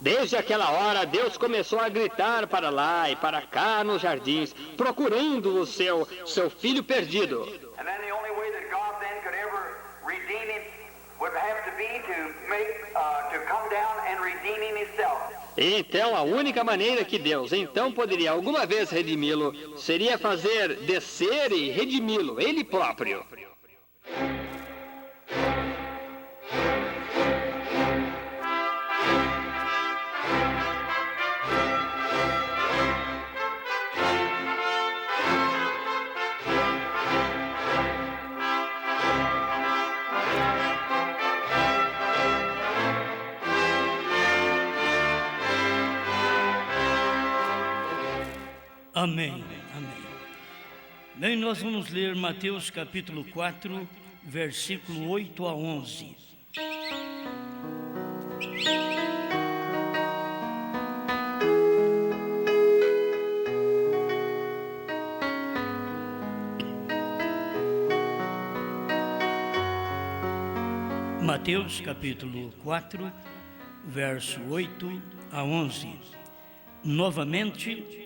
Desde aquela hora, Deus começou a gritar para lá e para cá nos jardins, procurando o seu filho perdido. And then the only way that God then could ever redeem him would have to be to come down and redeem him himself. Então, a única maneira que Deus então poderia alguma vez redimi-lo seria fazer descer e redimi-lo, ele próprio. Amém, amém. Bem, nós vamos ler Mateus capítulo 4, versículo 8 a 11. Mateus capítulo 4, verso 8 a 11. Novamente,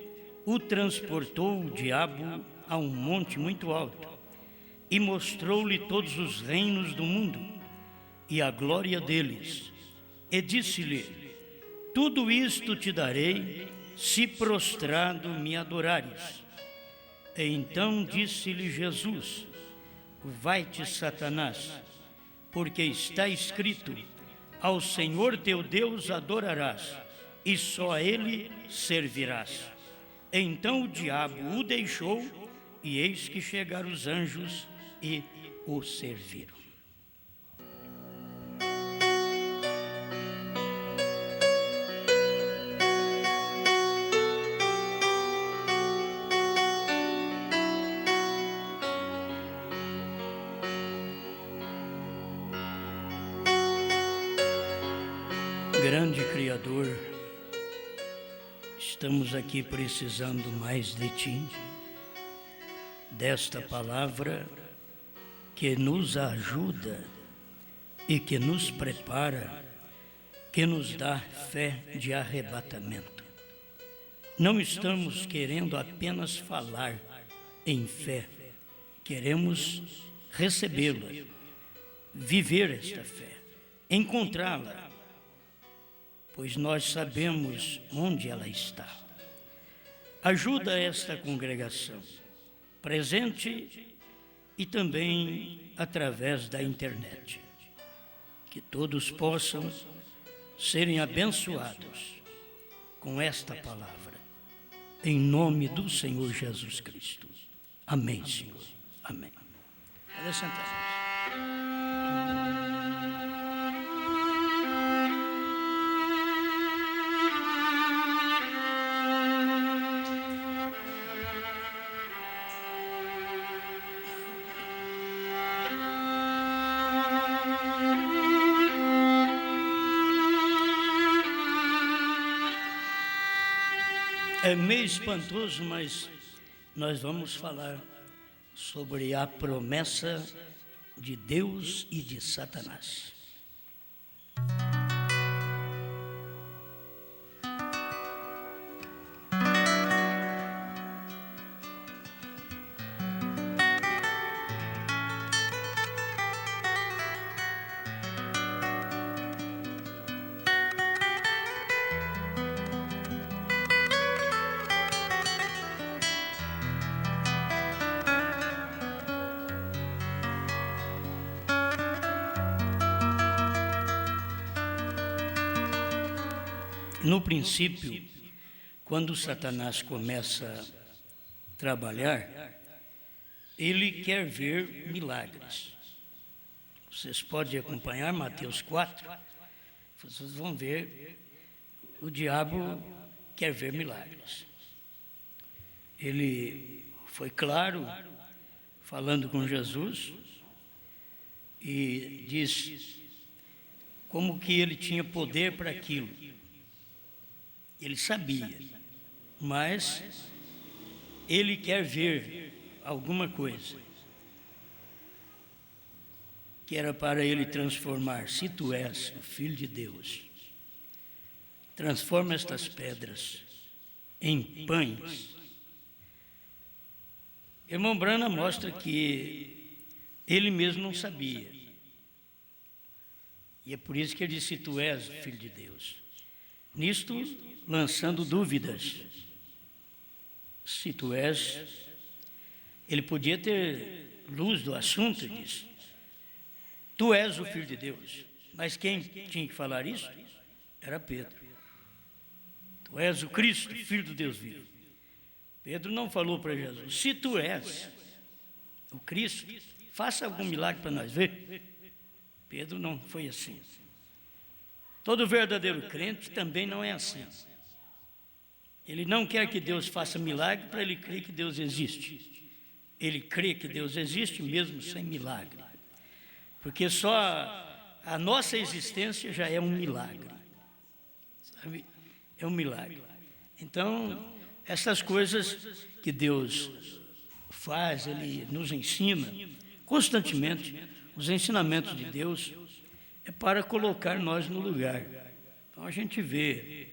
o transportou o diabo a um monte muito alto e mostrou-lhe todos os reinos do mundo e a glória deles. E disse-lhe: tudo isto te darei, se prostrado me adorares. E então disse-lhe Jesus: vai-te, Satanás, porque está escrito: ao Senhor teu Deus adorarás, e só a Ele servirás. Então o diabo o deixou, e eis que chegaram os anjos e o serviram. Grande Criador, estamos aqui precisando mais de Ti, desta palavra que nos ajuda e que nos prepara, que nos dá fé de arrebatamento. Não estamos querendo apenas falar em fé, queremos recebê-la, viver esta fé, encontrá-la, pois nós sabemos onde ela está. Ajuda esta congregação, presente e também através da internet, que todos possam serem abençoados com esta palavra, em nome do Senhor Jesus Cristo. Amém, Senhor. Amém. Pode sentar. É meio espantoso, mas nós vamos falar sobre a promessa de Deus e de Satanás. No princípio, quando Satanás começa a trabalhar, ele quer ver milagres. Vocês podem acompanhar Mateus 4, vocês vão ver, o diabo quer ver milagres. Ele foi claro, falando com Jesus, e disse como que ele tinha poder para aquilo. Ele sabia, mas ele quer ver alguma coisa que era para ele transformar. Se tu és o Filho de Deus, transforma estas pedras em pães. Irmão Branham mostra que ele mesmo não sabia. E é por isso que ele disse: tu és o Filho de Deus. Nisto, lançando dúvidas. Se tu és, ele podia ter luz do assunto e disse: tu és o Filho de Deus. Mas quem tinha que falar isso era Pedro. Tu és o Cristo, Filho do Deus vivo. Pedro não falou para Jesus: se tu és o Cristo, faça algum milagre para nós ver. Pedro não foi assim. Todo verdadeiro crente também não é assim. Ele não quer que Deus faça milagre para ele crer que Deus existe. Ele crê que Deus existe mesmo sem milagre. Porque só a nossa existência já é um milagre. Sabe? É um milagre. Então, essas coisas que Deus faz, Ele nos ensina constantemente. Os ensinamentos de Deus é para colocar nós no lugar. Então a gente vê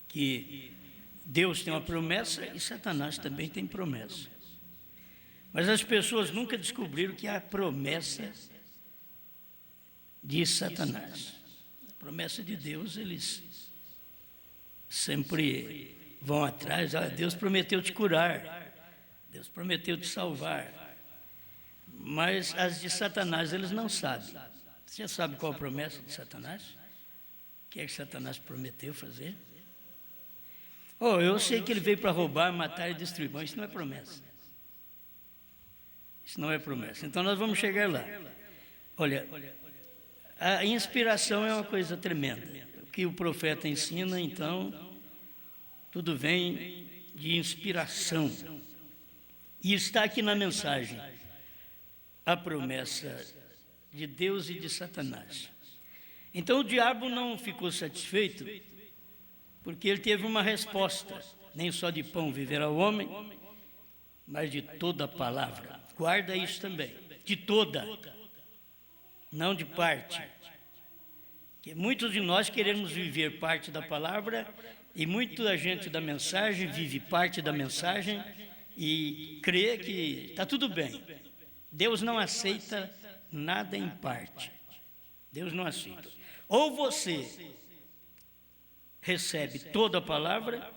que Deus tem uma promessa e Satanás também tem promessa. Mas as pessoas nunca descobriram que há promessa de Satanás. A promessa de Deus, eles sempre vão atrás. Deus prometeu te curar, Deus prometeu te salvar. Mas as de Satanás eles não sabem. Você sabe qual a promessa de Satanás? O que é que Satanás prometeu fazer? Eu sei que ele veio para roubar, matar e destruir. Bom, isso não é promessa. Isso não é promessa. Então nós vamos chegar lá. Olha, a inspiração é uma coisa tremenda. O que o profeta ensina, então, tudo vem de inspiração. E está aqui na mensagem a promessa de Deus e de Satanás. Então o diabo não ficou satisfeito, porque ele teve uma resposta: nem só de pão viverá o homem, mas de toda a palavra. Guarda isso também, de toda, não de parte. Porque muitos de nós queremos viver parte da palavra, e muita gente da mensagem vive parte da mensagem e crê que está tudo bem. Deus não aceita nada em parte. Deus não aceita. Ou você recebe toda a palavra,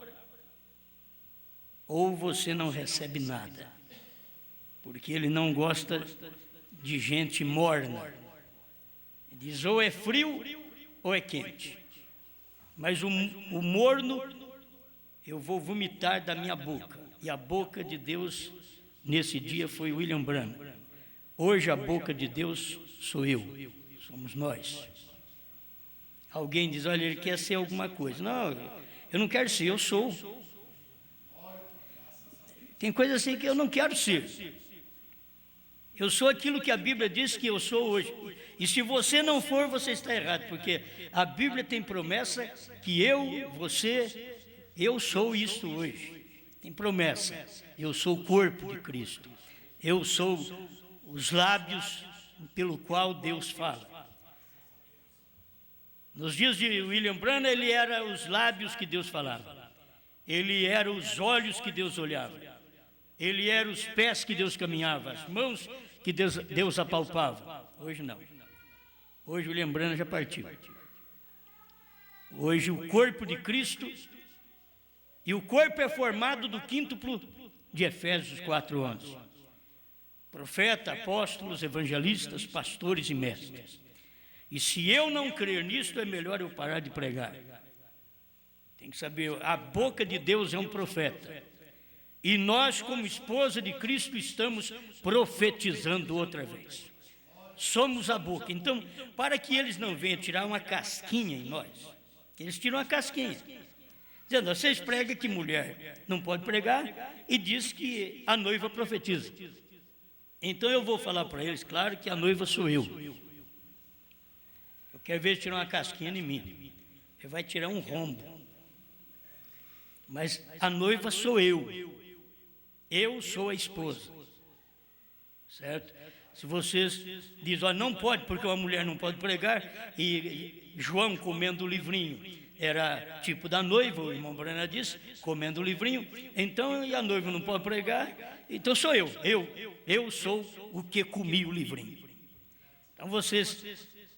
ou você não recebe nada. Porque ele não gosta de gente morna. Ele diz: ou é frio ou é quente. Mas o morno eu vou vomitar da minha boca. E a boca de Deus nesse dia foi William Branham. Hoje a boca de Deus sou eu, somos nós. Alguém diz: olha, ele quer ser alguma coisa. Não, eu não quero ser, eu sou. Tem coisa assim que eu não quero ser. Eu sou aquilo que a Bíblia diz que eu sou hoje. E se você não for, você está errado, porque a Bíblia tem promessa que eu sou isso hoje. Tem promessa. Eu sou o corpo de Cristo. Eu sou os lábios pelo qual Deus fala. Nos dias de William Branham, ele era os lábios que Deus falava. Ele era os olhos que Deus olhava. Ele era os pés que Deus caminhava, as mãos que Deus apalpava. Hoje não. Hoje William Branham já partiu. Hoje o corpo de Cristo, e o corpo é formado do quíntuplo de Efésios 4:11. Profeta, apóstolos, evangelistas, pastores e mestres. E se eu não crer nisto, é melhor eu parar de pregar. Tem que saber, a boca de Deus é um profeta. E nós, como esposa de Cristo, estamos profetizando outra vez. Somos a boca. Então, para que eles não venham tirar uma casquinha em nós, eles tiram uma casquinha, dizendo: vocês pregam que mulher não pode pregar, e diz que a noiva profetiza. Então eu vou falar para eles, claro, que a noiva sou eu. Eu quero ver eles tirar uma casquinha em mim. Ele vai tirar um rombo. Mas a noiva sou eu. Eu sou a esposa. Certo? Se vocês dizem: não pode, porque uma mulher não pode pregar, e João comendo o livrinho, era tipo da noiva, o irmão Brana disse, comendo o livrinho. Então, e a noiva não pode pregar, então sou eu sou o que comi o livrinho. Então vocês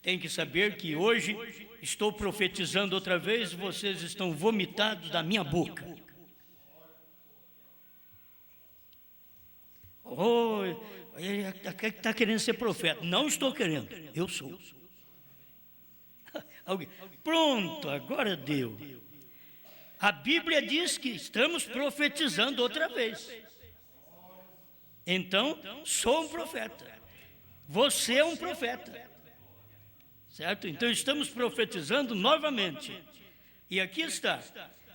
têm que saber que hoje estou profetizando outra vez, vocês estão vomitados da minha boca. Oh, ele está querendo ser profeta. Não estou querendo, eu sou. Pronto, agora deu. A Bíblia diz que estamos profetizando outra vez. Então, sou um profeta. Você é um profeta. Certo? Então, estamos profetizando novamente. E aqui está.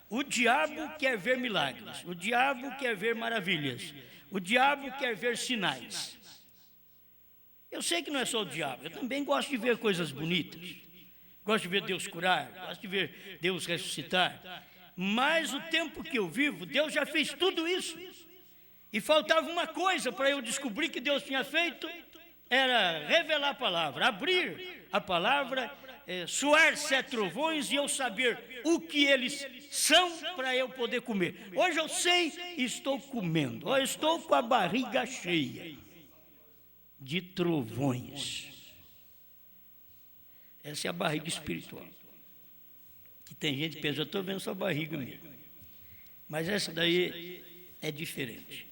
O diabo quer ver milagres. O diabo quer ver maravilhas. O diabo quer ver sinais. Eu sei que não é só o diabo. Eu também gosto de ver coisas bonitas. Gosto de ver Deus curar. Gosto de ver Deus ressuscitar. Mas o tempo que eu vivo, Deus já fez tudo isso. E faltava uma coisa para eu descobrir que Deus tinha feito. Era revelar a palavra, abrir a palavra, soar 7 trovões e eu saber o que eles são para eu poder comer. Hoje eu sei e estou comendo. Eu estou com a barriga cheia de trovões. Essa é a barriga espiritual. Que tem gente que pensa, eu estou vendo sua barriga mesmo. Mas essa daí é diferente.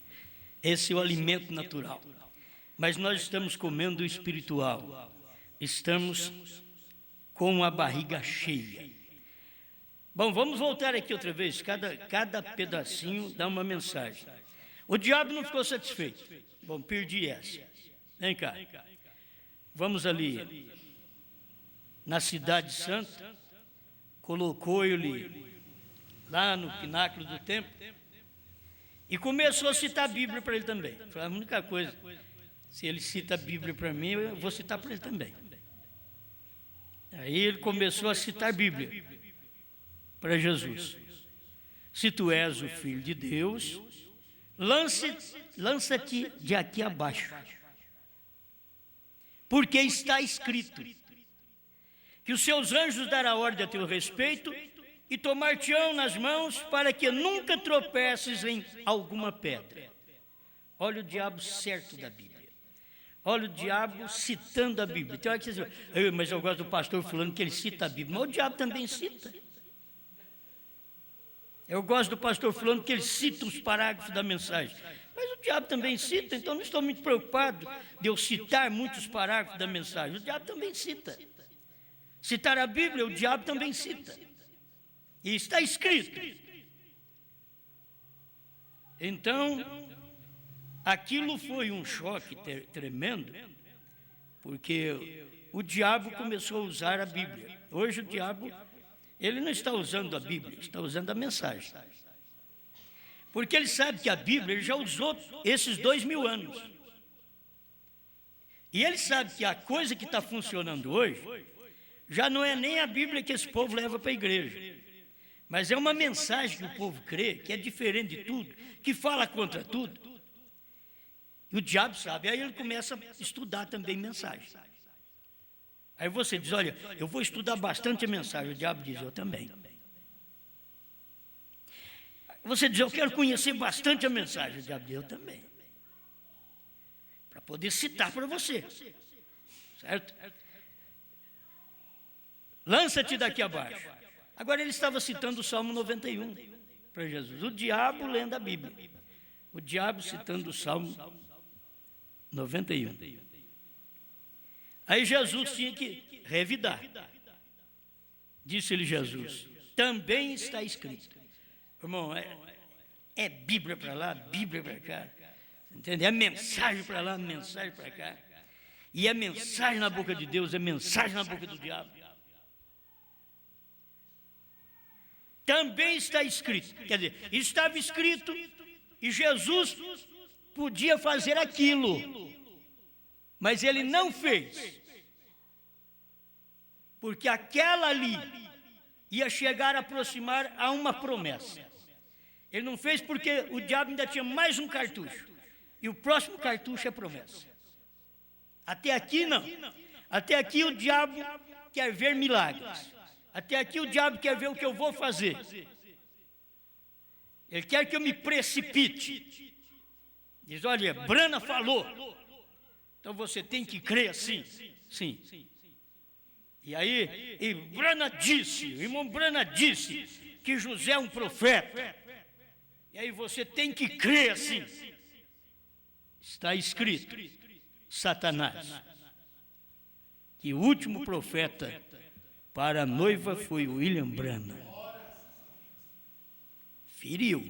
Esse é o alimento natural. Mas nós estamos comendo o espiritual. Estamos com a barriga cheia. Bom, vamos voltar aqui outra vez. Cada pedacinho dá uma mensagem. O diabo não ficou satisfeito. Bom, perdi essa. Vem cá. Vamos ali. Na cidade santa. Colocou ele lá no pináculo do templo. E começou a citar a Bíblia para ele também. Foi a única coisa. Se ele cita a Bíblia para mim, eu vou citar para ele também. Aí ele começou a citar a Bíblia para Jesus. Se tu és o Filho de Deus, lança-te de aqui abaixo. Porque está escrito que os seus anjos darão ordem a teu respeito e tomar-te-ão nas mãos para que nunca tropeces em alguma pedra. Olha o diabo certo da Bíblia. Olha o diabo citando a Bíblia. Tem hora que você diz, mas eu gosto do pastor fulano que ele cita a Bíblia. Mas o diabo também cita. Eu gosto do pastor fulano que ele cita os parágrafos da mensagem. Mas o diabo também cita, então não estou muito preocupado de eu citar muitos parágrafos da mensagem. O diabo também cita. Citar a Bíblia, o diabo também cita. E está escrito. Então, aquilo foi um choque tremendo, porque o diabo começou a usar a Bíblia. Hoje o diabo, ele não está usando a Bíblia, está usando a mensagem. Porque ele sabe que a Bíblia ele já usou esses 2000 anos. E ele sabe que a coisa que está funcionando hoje, já não é nem a Bíblia que esse povo leva para a igreja. Mas é uma mensagem que o povo crê, que é diferente de tudo, que fala contra tudo. E o diabo sabe, aí ele começa a estudar também mensagem. Aí você diz, olha, eu vou estudar bastante a mensagem. O diabo diz, eu também. Você diz, eu quero conhecer bastante a mensagem. O diabo diz, eu também. Para poder citar para você. Certo? Lança-te daqui abaixo. Agora ele estava citando o Salmo 91 para Jesus. O diabo lendo a Bíblia. O diabo citando o Salmo 91. Aí Jesus tinha que revidar. Disse-lhe Jesus, também está escrito. Irmão, é Bíblia para lá, Bíblia para cá. Entende? É mensagem para lá, mensagem para cá. E é mensagem na boca de Deus, é mensagem na boca do diabo. Também está escrito. Quer dizer, estava escrito e Jesus podia fazer aquilo, mas ele não fez, porque aquela ali ia chegar a aproximar a uma promessa. Ele não fez porque o diabo ainda tinha mais um cartucho, e o próximo cartucho é promessa. Até aqui não. Até aqui o diabo quer ver milagres. Até aqui o diabo quer ver o que eu vou fazer. Ele quer que eu me precipite. Diz, olha, Brana falou. Então você tem que crer assim. Sim. E aí, Brana disse, o irmão Brana disse que José é um profeta. E aí você tem que crer assim. Está escrito, Satanás, que o último profeta para a noiva foi William Branham. Feriu.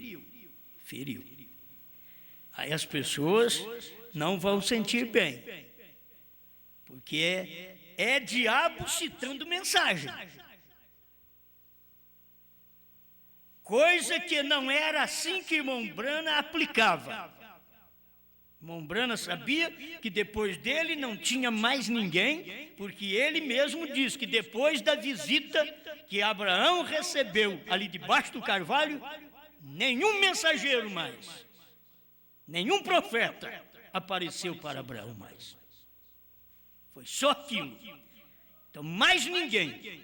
Aí as pessoas não vão sentir bem, porque é diabo citando mensagem. Coisa que não era assim que irmão Branham aplicava. Irmão Branham sabia que depois dele não tinha mais ninguém, porque ele mesmo diz que depois da visita que Abraão recebeu ali debaixo do carvalho, nenhum mensageiro mais, nenhum profeta apareceu para Abraão mais. Foi só aquilo. Então, mais ninguém.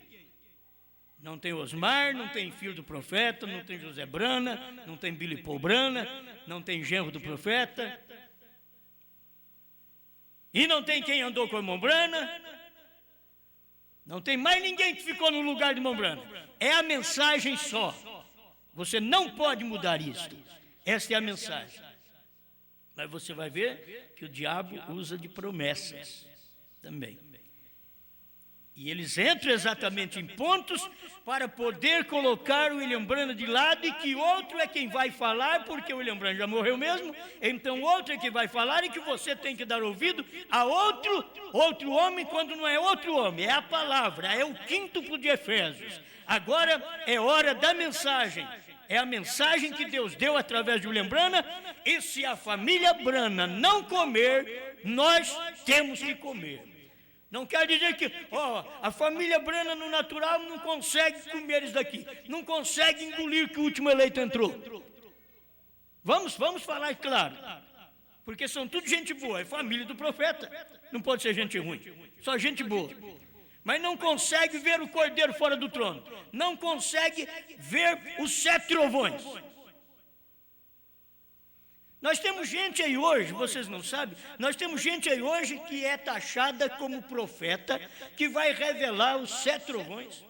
Não tem Osmar, não tem filho do profeta, não tem José Brana, não tem Billy Paul Brana, não tem genro do profeta. E não tem quem andou com o irmão Brana. Não tem mais ninguém que ficou no lugar do irmão Brana. É a mensagem só. Você não pode mudar isto. Esta é a mensagem. Mas você vai ver que o diabo usa de promessas também. E eles entram exatamente em pontos para poder colocar o William Branham de lado e que outro é quem vai falar, porque o William Branham já morreu mesmo, então outro é quem vai falar e que você tem que dar ouvido a outro homem quando não é outro homem, é a palavra, é o quíntuplo de Efésios. Agora é hora da mensagem. É a mensagem que Deus deu através de William Branham, e se a família Branham não comer, nós temos que comer. Não quer dizer que a família Branham no natural não consegue comer isso daqui, não consegue engolir que o último eleito entrou. Vamos falar claro, porque são tudo gente boa, é família do profeta, não pode ser gente ruim, só gente boa. Mas não consegue ver o cordeiro fora do trono, não consegue ver os 7 trovões. Nós temos gente aí hoje, vocês não sabem, nós temos gente aí hoje que é taxada como profeta, que vai revelar os 7 trovões,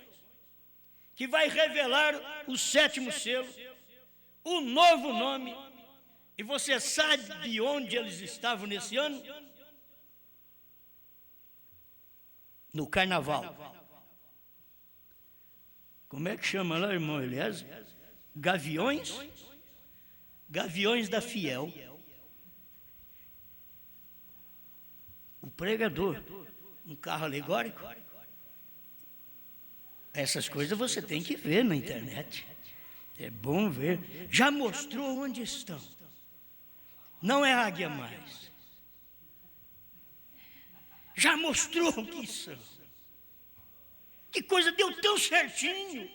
que vai revelar o 7º selo, o novo nome. E você sabe onde eles estavam nesse ano? No carnaval. Como é que chama lá, irmão Eliezer? Gaviões da Fiel. O pregador, um carro alegórico. Essas coisas você tem que ver na internet. É bom ver. Já mostrou onde estão. Não é águia mais. Já mostrou o que são. Que coisa deu tão certinho.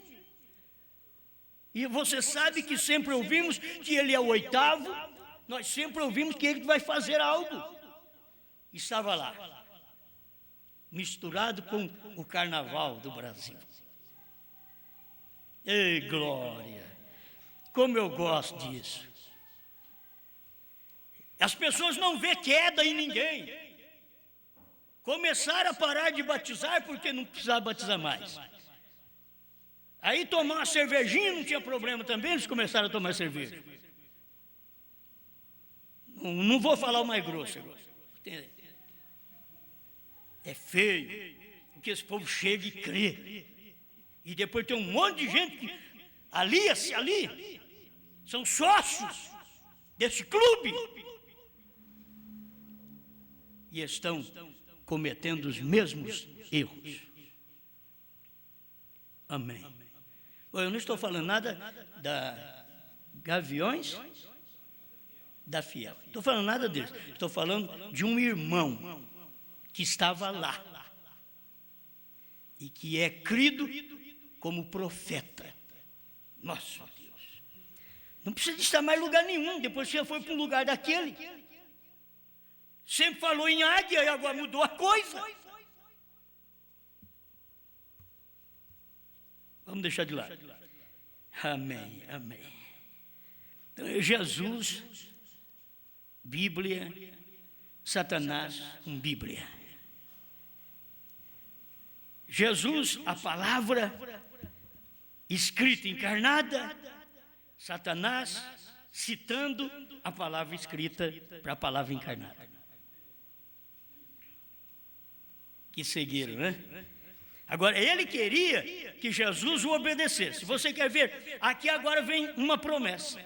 E você sabe que sempre ouvimos que ele é o 8º, nós sempre ouvimos que ele vai fazer algo. Estava lá, misturado com o carnaval do Brasil. Ei, glória! Como eu gosto disso. As pessoas não vê queda em ninguém. Começaram a parar de batizar porque não precisava batizar mais. Aí tomar uma cervejinha não tinha problema também, eles começaram a tomar cerveja. Não vou falar o mais grosso. É feio, porque esse povo chega e crê. E depois tem um monte de gente que ali são sócios desse clube. E estão cometendo os mesmos erros. Amém. Bom, eu não estou falando nada da Gaviões da Fiel. Estou falando nada deles. Estou falando de um irmão que estava lá e que é crido como profeta. Nossa Deus. Não precisa de estar mais em lugar nenhum. Depois você foi para um lugar daquele. Sempre falou em águia e agora mudou a coisa. Vamos deixar de lado. Amém, amém. Então, Jesus, Bíblia, Satanás com Bíblia. Jesus, a palavra escrita, encarnada, Satanás citando a palavra escrita para a palavra encarnada. Que seguiram, né? Agora, ele queria que Jesus o obedecesse. Você quer ver? Aqui agora vem uma promessa.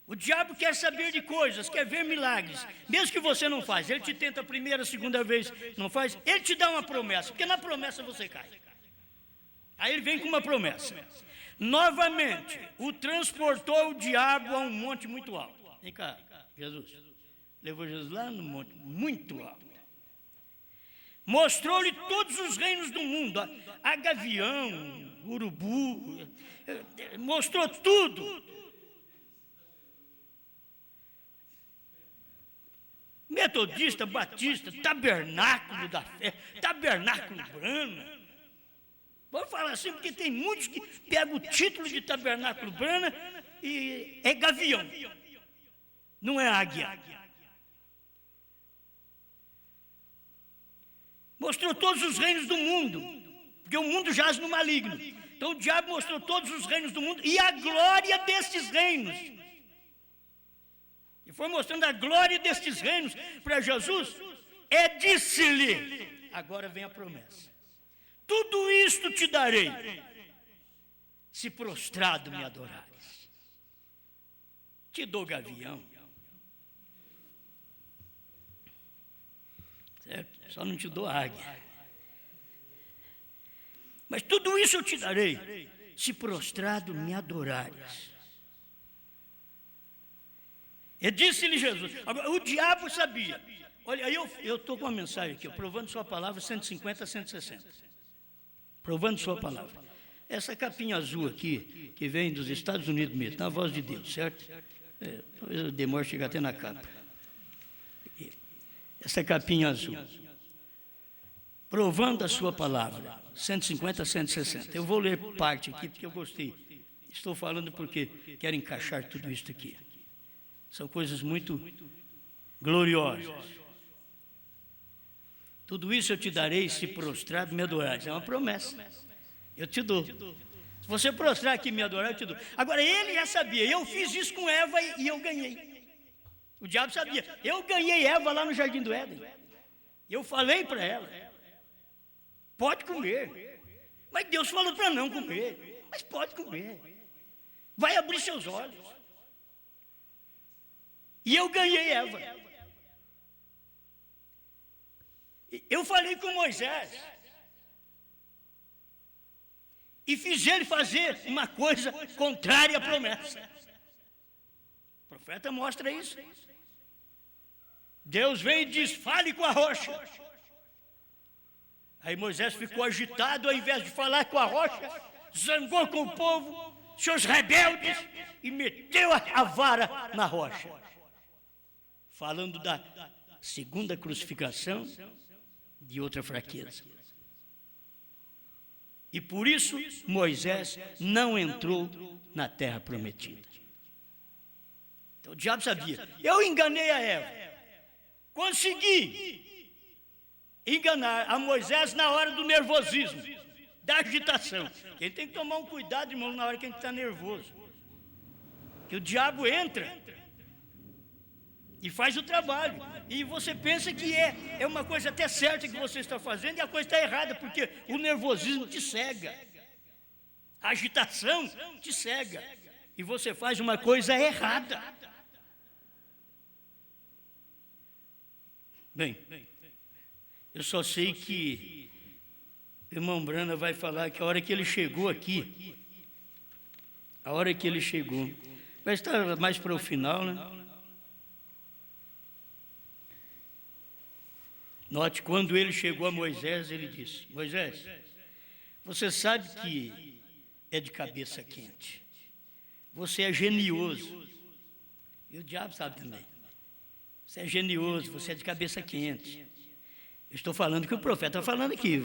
O diabo quer saber de coisas, quer ver milagres. Mesmo que você não faz, ele te tenta a primeira, a segunda vez, não faz, ele te dá uma promessa, porque na promessa você cai. Aí ele vem com uma promessa. Novamente, o transportou o diabo a um monte muito alto. Vem cá, Jesus. Levou Jesus lá no monte muito alto. Mostrou-lhe todos os reinos do mundo, a gavião, urubu, mostrou tudo. Metodista, batista, tabernáculo da fé, tabernáculo Brana. Vamos falar assim, porque tem muitos que pegam o título de tabernáculo Brana e é gavião, não é águia. Mostrou todos os reinos do mundo, porque o mundo jaz no maligno. Então o diabo mostrou todos os reinos do mundo e a glória destes reinos. E foi mostrando a glória destes reinos para Jesus. Disse-lhe, agora vem a promessa: tudo isto te darei, se prostrado me adorares. Te dou gavião. Certo? Só não te dou águia. Mas tudo isso eu te darei, se prostrado me adorares. E disse-lhe Jesus. Agora, o diabo sabia. Olha, aí eu estou com uma mensagem aqui, provando sua palavra, 150 a 160. Provando sua palavra. Essa capinha azul aqui, que vem dos Estados Unidos mesmo, na voz de Deus, certo? Talvez eu demore a chegar até na capa. Essa capinha azul. Provando a sua palavra, 150 a 160. Eu vou ler parte aqui, porque eu gostei. Estou falando porque quero encaixar tudo isso aqui. São coisas muito gloriosas. Tudo isso eu te darei se prostrado me adorares. É uma promessa. Eu te dou. Se você prostrar aqui e me adorar, eu te dou. Agora, ele já sabia. Eu fiz isso com Eva e eu ganhei. O diabo sabia. Eu ganhei Eva lá no Jardim do Éden. Eu falei para ela: pode comer. Mas Deus falou para não comer. Mas pode comer. Vai abrir seus olhos. E eu ganhei Eva. Eu falei com Moisés. E fiz ele fazer uma coisa contrária à promessa. O profeta mostra isso. Deus vem e diz: fale com a rocha. Aí Moisés ficou agitado, ao invés de falar com a rocha, zangou com o povo, seus rebeldes, e meteu a vara na rocha. Falando da segunda crucificação, de outra fraqueza. E por isso Moisés não entrou na terra prometida. Então o diabo sabia. Eu enganei a Eva. Consegui enganar a Moisés na hora do nervosismo, da agitação. Quem tem que tomar um cuidado, irmão, na hora que a gente está nervoso. Que o diabo entra e faz o trabalho. E você pensa que é uma coisa até certa que você está fazendo, e a coisa está errada, porque o nervosismo te cega. A agitação te cega. E você faz uma coisa errada. Bem, eu só sei que o irmão Brana vai falar que a hora que ele chegou aqui, vai estar mais para o final, né? Note, quando ele chegou a Moisés, ele disse: Moisés, você sabe que é de cabeça quente. Você é genioso. E o diabo sabe também. Você é genioso, você é de cabeça quente. Eu estou falando que o profeta está falando aqui.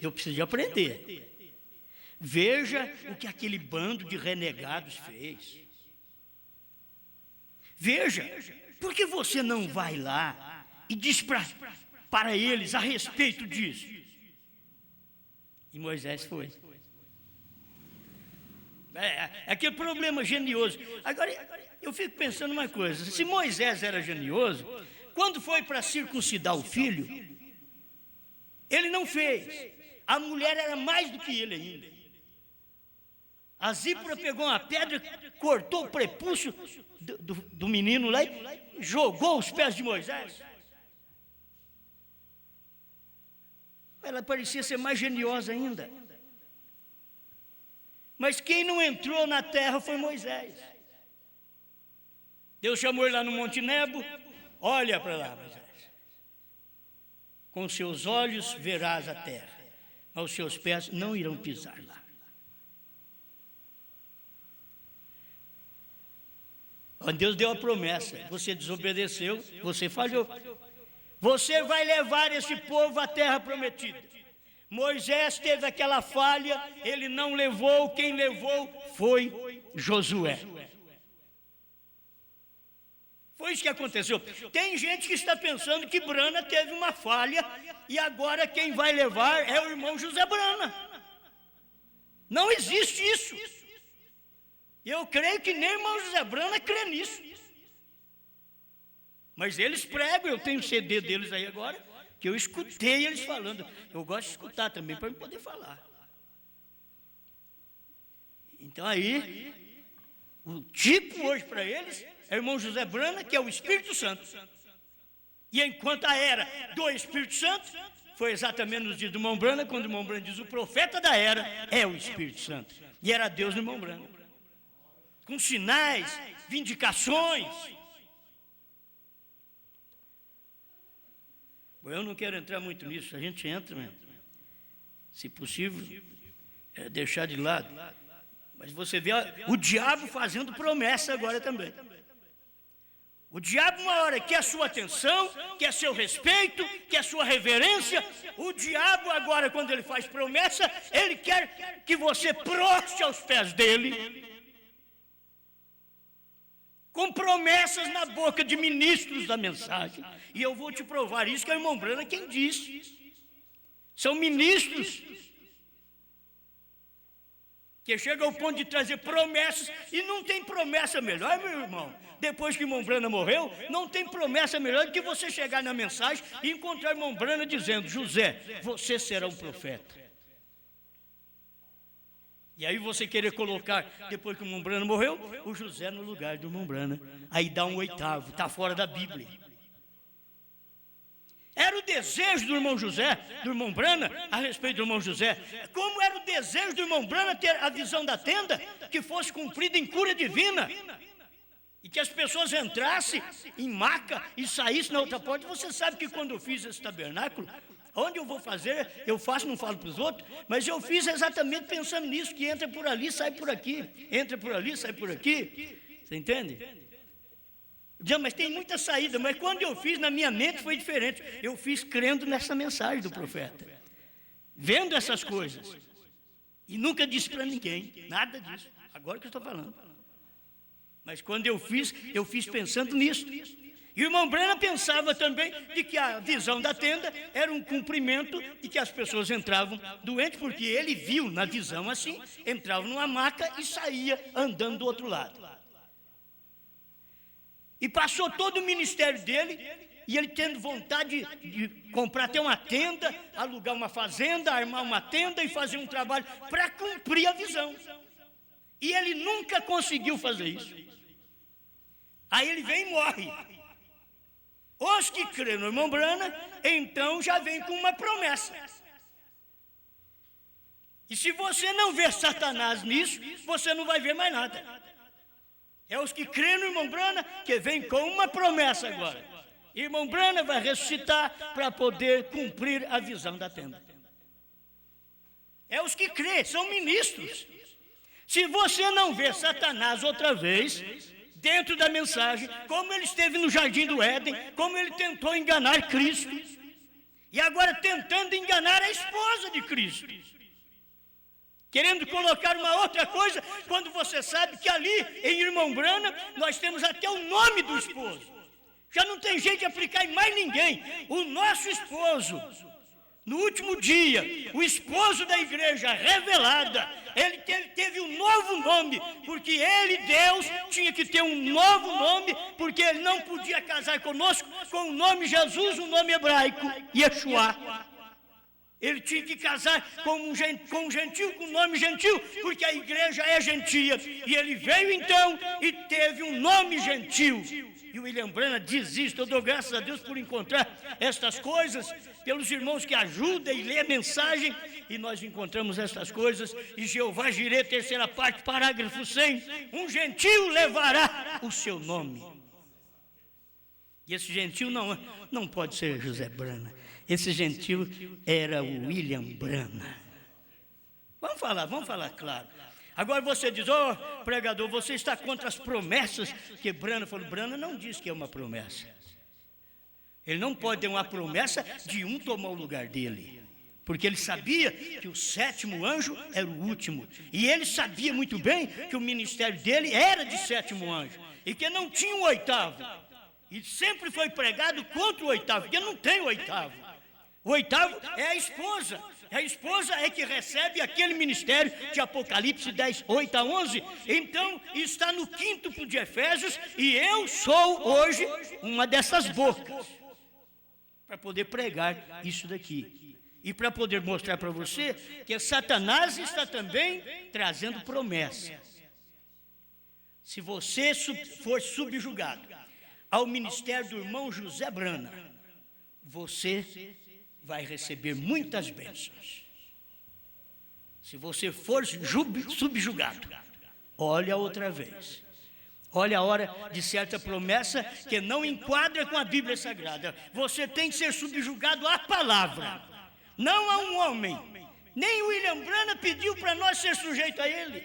Eu preciso de aprender. Veja o que aquele bando de renegados fez. Veja, por que você não vai lá e diz para eles a respeito disso? E Moisés foi. Aquele problema genioso. Agora, eu fico pensando uma coisa: se Moisés era genioso, quando foi para circuncidar o filho, ele não fez. A mulher era mais do que ele ainda. A Zípora pegou uma pedra, cortou o prepúcio do menino lá e jogou aos pés de Moisés. Ela parecia ser mais geniosa ainda. Mas quem não entrou na terra foi Moisés. Deus chamou ele lá no Monte Nebo. Olha para lá, Moisés. Com seus olhos verás a terra, mas os seus pés não irão pisar lá. Deus deu a promessa, você desobedeceu, você falhou. Você vai levar esse povo à terra prometida. Moisés teve aquela falha, ele não levou, quem levou foi Josué. Foi isso que aconteceu. Tem gente que está pensando que Brana teve uma falha e agora quem vai levar é o irmão José Brana. Não existe isso. Eu creio que nem o irmão José Brana crê nisso. Mas eles pregam, eu tenho CD deles aí agora, que eu escutei eles falando. Eu gosto de escutar também, para eu poder falar. Então aí, o tipo hoje para eles é o irmão José Brana, que é o Espírito Santo. E enquanto a era do Espírito Santo, foi exatamente nos dias do irmão Brana, quando o irmão Brana diz, o profeta da era é o Espírito Santo. E era Deus no irmão Brana. Com sinais, vindicações. Eu não quero entrar muito nisso, a gente entra, né? Se possível, deixar de lado. Mas você vê o diabo fazendo promessa agora também. O diabo, uma hora, quer a sua atenção, quer seu respeito, quer sua reverência. O diabo, agora, quando ele faz promessa, ele quer que você proste aos pés dele, com promessas na boca de ministros da mensagem. E eu vou te provar isso, que é o irmão Brana quem disse. São ministros que chegam ao ponto de trazer promessas, e não tem promessa melhor, meu irmão. Depois que o irmão Brana morreu, não tem promessa melhor do que você chegar na mensagem e encontrar o irmão Brana dizendo, José, você será um profeta. E aí você querer colocar, depois que o irmão Brana morreu, o José no lugar do irmão Brana. Aí dá um oitavo, está fora da Bíblia. Era o desejo do irmão José, do irmão Brana, a respeito do irmão José. Como era o desejo do irmão Brana ter a visão da tenda, que fosse cumprida em cura divina. E que as pessoas entrassem em maca e saíssem na outra porta. Você sabe que quando eu fiz esse tabernáculo, onde eu vou fazer, eu faço, não falo para os outros, mas eu fiz exatamente pensando nisso, que entra por ali, sai por aqui, entra por ali, sai por aqui. Você entende? Mas tem muita saída, mas quando eu fiz, na minha mente foi diferente. Eu fiz crendo nessa mensagem do profeta, vendo essas coisas, e nunca disse para ninguém, nada disso, agora que eu estou falando. Mas quando eu fiz pensando nisso. E o irmão Brana pensava também de que a visão da tenda era um cumprimento e que as pessoas entravam doentes, porque ele viu na visão assim, entrava numa maca e saía andando do outro lado. E passou todo o ministério dele, e ele tendo vontade de comprar até uma tenda, alugar uma fazenda, armar uma tenda e fazer um trabalho para cumprir a visão. E ele nunca conseguiu fazer isso. Aí ele vem e morre. Os que crêem no irmão Brana, então já vem com uma promessa. E se você não ver Satanás nisso, você não vai ver mais nada. É os que crêem no irmão Brana que vem com uma promessa agora. Irmão Brana vai ressuscitar para poder cumprir a visão da tenda. É os que crêem, são ministros. Se você não vê Satanás outra vez dentro da mensagem, como ele esteve no Jardim do Éden, como ele tentou enganar Cristo, e agora tentando enganar a esposa de Cristo, querendo colocar uma outra coisa, quando você sabe que ali em Irmão Brana nós temos até o nome do esposo. Já não tem jeito de aplicar em mais ninguém. O nosso esposo, no último dia, o esposo da igreja revelada, ele teve um novo nome, porque ele, Deus, tinha que ter um novo nome, porque ele não podia casar conosco com o nome Jesus, o nome hebraico, Yeshua. Ele tinha que casar com um gentil, com o nome gentil, porque a igreja é gentia. E ele veio então e teve um nome gentil. E o William Branham diz isso. Eu dou graças a Deus por encontrar estas coisas, pelos irmãos que ajudam e lêem a mensagem. E nós encontramos estas coisas. E Jeová Jireh, terceira parte, parágrafo 100. Um gentil levará o seu nome. E esse gentil não pode ser José Branham. Esse gentil era o William Branham. Vamos falar claro. Agora você diz, pregador, você está contra as promessas que Branham falou. Branham não diz que é uma promessa. Ele não pode ter uma promessa de um tomar o lugar dele. Porque ele sabia que o sétimo anjo era o último. E ele sabia muito bem que o ministério dele era de sétimo anjo. E que não tinha um oitavo. E sempre foi pregado contra o oitavo, porque não tem o oitavo. O oitavo é a esposa. A esposa é que recebe aquele ministério de Apocalipse 10, 8 a 11. Então, está no quinto de Efésios, e eu sou hoje uma dessas bocas, para poder pregar isso daqui. E para poder mostrar para você que Satanás está também trazendo promessa. Se você for subjugado ao ministério do irmão José Branham, você vai receber muitas bênçãos. Se você for subjugado, olha outra vez. Olha a hora de certa promessa que não enquadra com a Bíblia Sagrada. Você tem que ser subjugado à palavra, não a um homem. Nem o William Branham pediu para nós ser sujeito a ele.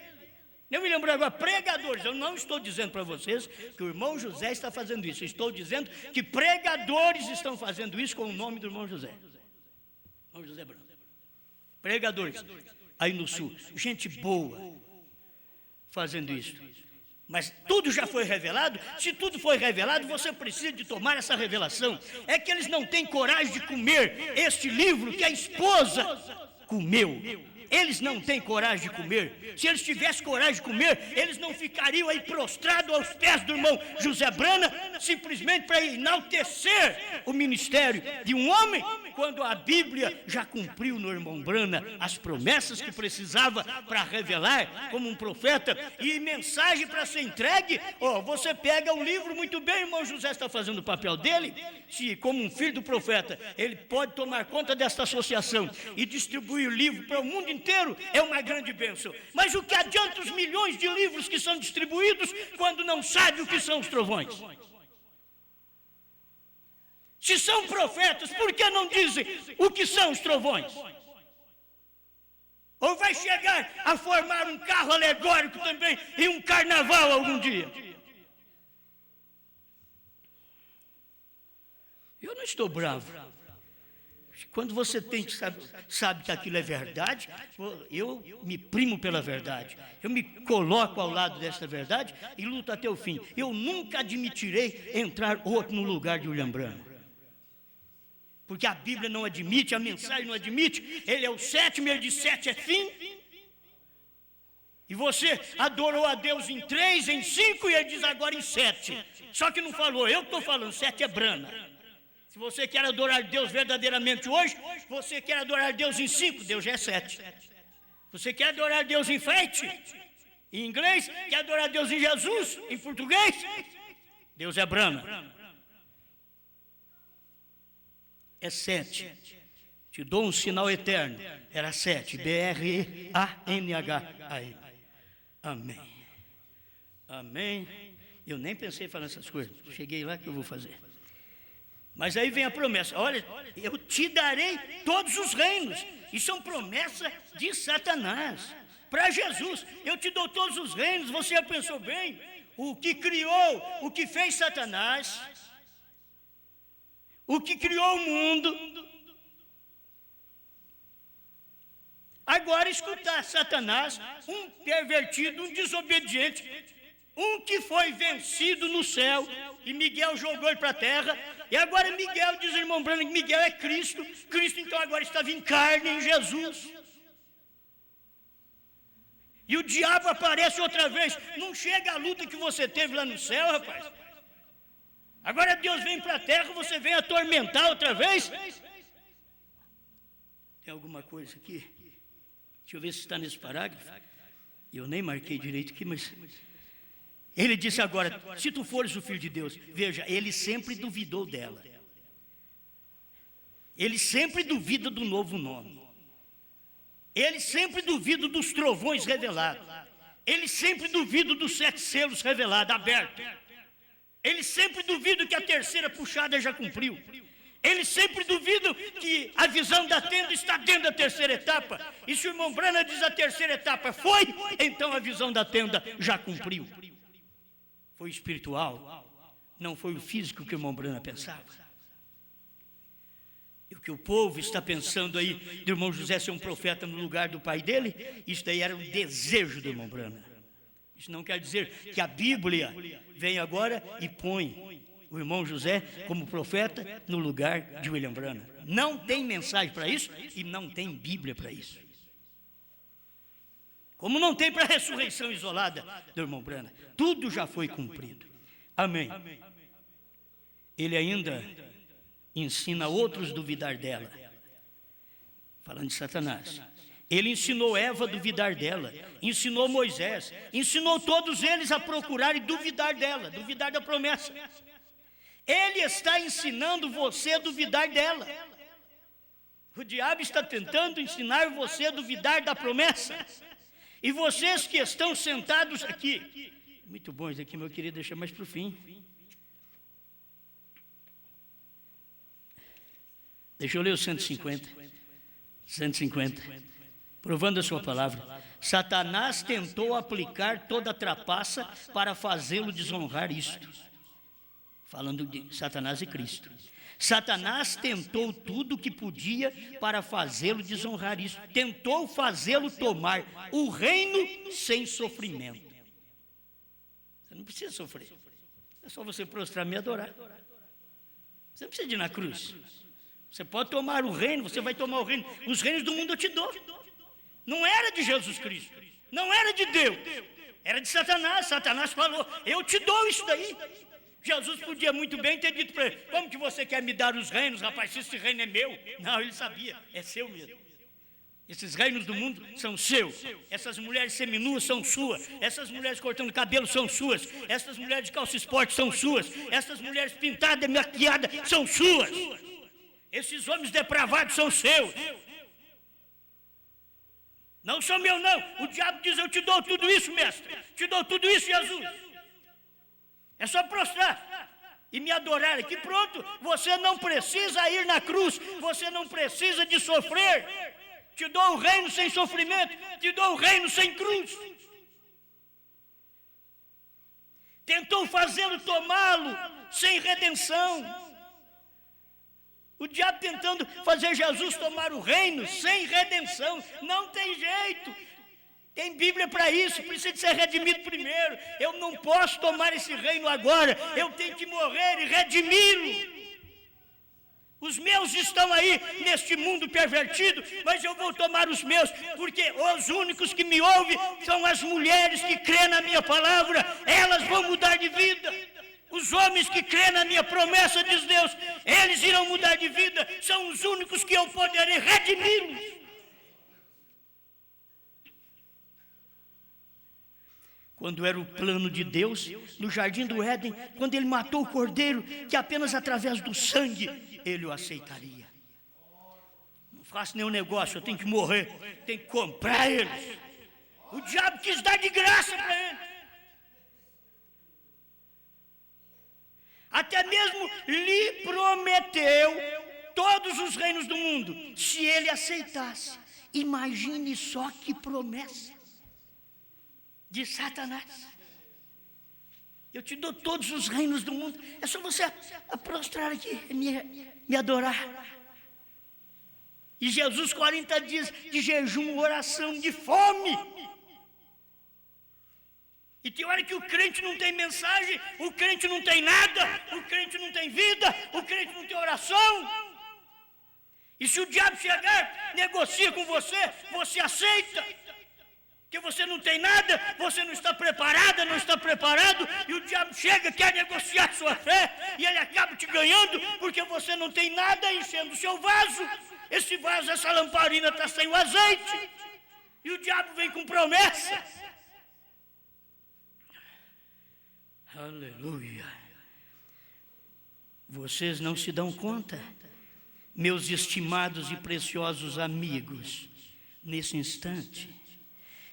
Nem o William Branham, agora, pregadores. Eu não estou dizendo para vocês que o irmão José está fazendo isso. Estou dizendo que pregadores estão fazendo isso com o nome do irmão José. Irmão José Branham. Pregadores aí no sul, gente boa fazendo isso. Mas tudo já foi revelado. Se tudo foi revelado, você precisa de tomar essa revelação. É que eles não têm coragem de comer este livro que a esposa comeu. Eles não têm coragem de comer. Se eles tivessem coragem de comer, eles não ficariam aí prostrados aos pés do irmão José Branham, simplesmente para enaltecer o ministério de um homem, quando a Bíblia já cumpriu no irmão Branham as promessas que precisava para revelar como um profeta e mensagem para ser entregue. Você pega o livro, muito bem, o irmão José está fazendo o papel dele, se como um filho do profeta, ele pode tomar conta desta associação e distribuir o livro para o mundo inteiro, é uma grande bênção. Mas o que adianta os milhões de livros que são distribuídos quando não sabe o que são os trovões? Se são profetas, por que não dizem o que são os trovões? Ou vai chegar a formar um carro alegórico também em um carnaval algum dia? Eu não estou bravo. Quando você sabe que aquilo é verdade, eu me primo pela verdade. Eu me coloco ao lado dessa verdade e luto até o fim. Eu nunca admitirei entrar outro no lugar de William Branham. Porque a Bíblia não admite, a mensagem não admite. Ele é o sétimo, ele diz 7 é fim. E você adorou a Deus em 3, em 5 e ele diz agora em 7. Só que não falou, eu estou falando, 7 é Branham. Se você quer adorar Deus verdadeiramente hoje, você quer adorar Deus em 5, Deus já é 7. Você quer adorar Deus em frente, em inglês, quer adorar Deus em Jesus, em português, Deus é Branham. É 7. Te dou um sinal eterno. Era 7. B-R-E-A-N-H-A-M. Amém. Amém. Eu nem pensei em falar essas coisas. Cheguei lá que eu vou fazer. Mas aí vem a promessa. Olha, eu te darei todos os reinos. Isso é uma promessa de Satanás. Para Jesus, eu te dou todos os reinos. Você já pensou bem? O que criou, o que fez Satanás, o que criou o mundo, Agora escutar Satanás, um pervertido, um desobediente, um que foi vencido no céu, e Miguel jogou ele para a terra, e agora Miguel, diz o irmão Branham, que Miguel é Cristo, Cristo então agora estava em carne em Jesus. E o diabo aparece outra vez, não chega a luta que você teve lá no céu, rapaz. Agora Deus vem para a terra, você vem atormentar outra vez. Tem alguma coisa aqui? Deixa eu ver se está nesse parágrafo. Eu nem marquei direito aqui, mas... Ele disse agora, se tu fores o Filho de Deus, veja, ele sempre duvidou dela. Ele sempre duvida do novo nome. Ele sempre duvida dos trovões revelados. Ele sempre duvida dos 7 selos revelados, abertos. Ele sempre duvida que a terceira puxada já cumpriu. Ele sempre duvida que a visão da tenda está dentro da terceira etapa. E se o irmão Branham diz a terceira etapa foi, então a visão da tenda já cumpriu. Foi espiritual, não foi o físico que o irmão Branham pensava. E o que o povo está pensando aí do irmão José ser um profeta no lugar do pai dele, isso daí era um desejo do irmão Branham. Isso não quer dizer que a Bíblia vem agora e põe o irmão José como profeta no lugar de William Branham. Não tem mensagem para isso e não tem Bíblia para isso. Como não tem para a ressurreição isolada do irmão Branham. Tudo já foi cumprido. Amém. Ele ainda ensina outros a duvidar dela. Falando de Satanás. Ele ensinou Eva a duvidar dela. Ensinou Moisés. Ensinou todos eles a procurar e duvidar dela. Duvidar da promessa. Ele está ensinando você a duvidar dela. O diabo está tentando ensinar você a duvidar da promessa. E vocês que estão sentados aqui, muito bom isso aqui, mas eu queria deixar mais para o fim. Deixa eu ler o 150. 150. Provando a sua palavra. Satanás tentou aplicar toda a trapaça para fazê-lo desonrar isto. Falando de Satanás e Cristo. Satanás tentou tudo o que podia para fazê-lo desonrar isso. Tentou fazê-lo tomar o reino sem sofrimento. Você não precisa sofrer. É só você prostrar e me adorar. Você não precisa ir na cruz. Você pode tomar o reino, você vai tomar o reino. Os reinos do mundo eu te dou. Não era de Jesus Cristo. Não era de Deus. Era de Satanás. Satanás falou, eu te dou isso daí. Jesus podia muito bem ter dito para ele, como que você quer me dar os reinos, rapaz, se esse reino é meu? Não, ele sabia, é seu mesmo. Esses reinos do mundo são seus. Essas mulheres seminuas são suas. Essas mulheres cortando cabelo são suas. Essas mulheres de calça esporte são suas. Essas mulheres pintadas, maquiadas são suas. Esses homens depravados são seus. Não são meus não. O diabo diz, eu te dou tudo isso, mestre. Te dou tudo isso, Jesus. É só prostrar e me adorar aqui, pronto. Você não precisa ir na cruz, você não precisa de sofrer. Te dou o reino sem sofrimento, te dou o reino sem cruz. Tentou fazê-lo tomá-lo sem redenção. O diabo tentando fazer Jesus tomar o reino sem redenção, não tem jeito. Tem Bíblia para isso, precisa de ser redimido primeiro. Eu não posso tomar esse reino agora, eu tenho que morrer e redimi-lo. Os meus estão aí neste mundo pervertido, mas eu vou tomar os meus, porque os únicos que me ouvem são as mulheres que crêem na minha palavra, elas vão mudar de vida. Os homens que crêem na minha promessa, diz Deus, eles irão mudar de vida, são os únicos que eu poderei redimi-los. Quando era o plano de Deus, no jardim do Éden, quando ele matou o cordeiro, que apenas através do sangue ele o aceitaria. Não faço nenhum negócio, eu tenho que morrer, tenho que comprar eles. O diabo quis dar de graça para ele. Até mesmo lhe prometeu todos os reinos do mundo, se ele aceitasse. Imagine só que promessa de Satanás. Eu te dou todos os reinos do mundo. É só você prostrar aqui, me adorar. E Jesus, 40 dias de jejum, oração, de fome. E tem hora que o crente não tem mensagem, o crente não tem nada, o crente não tem vida, o crente não tem oração. E se o diabo chegar, negocia com você, você aceita. Porque você não tem nada, você não está preparada, não está preparado, e o diabo chega, quer negociar sua fé, e ele acaba te ganhando, porque você não tem nada enchendo o seu vaso. Esse vaso, essa lamparina está sem o azeite, e o diabo vem com promessa. Aleluia. Vocês não se dão conta, meus estimados e preciosos amigos, nesse instante,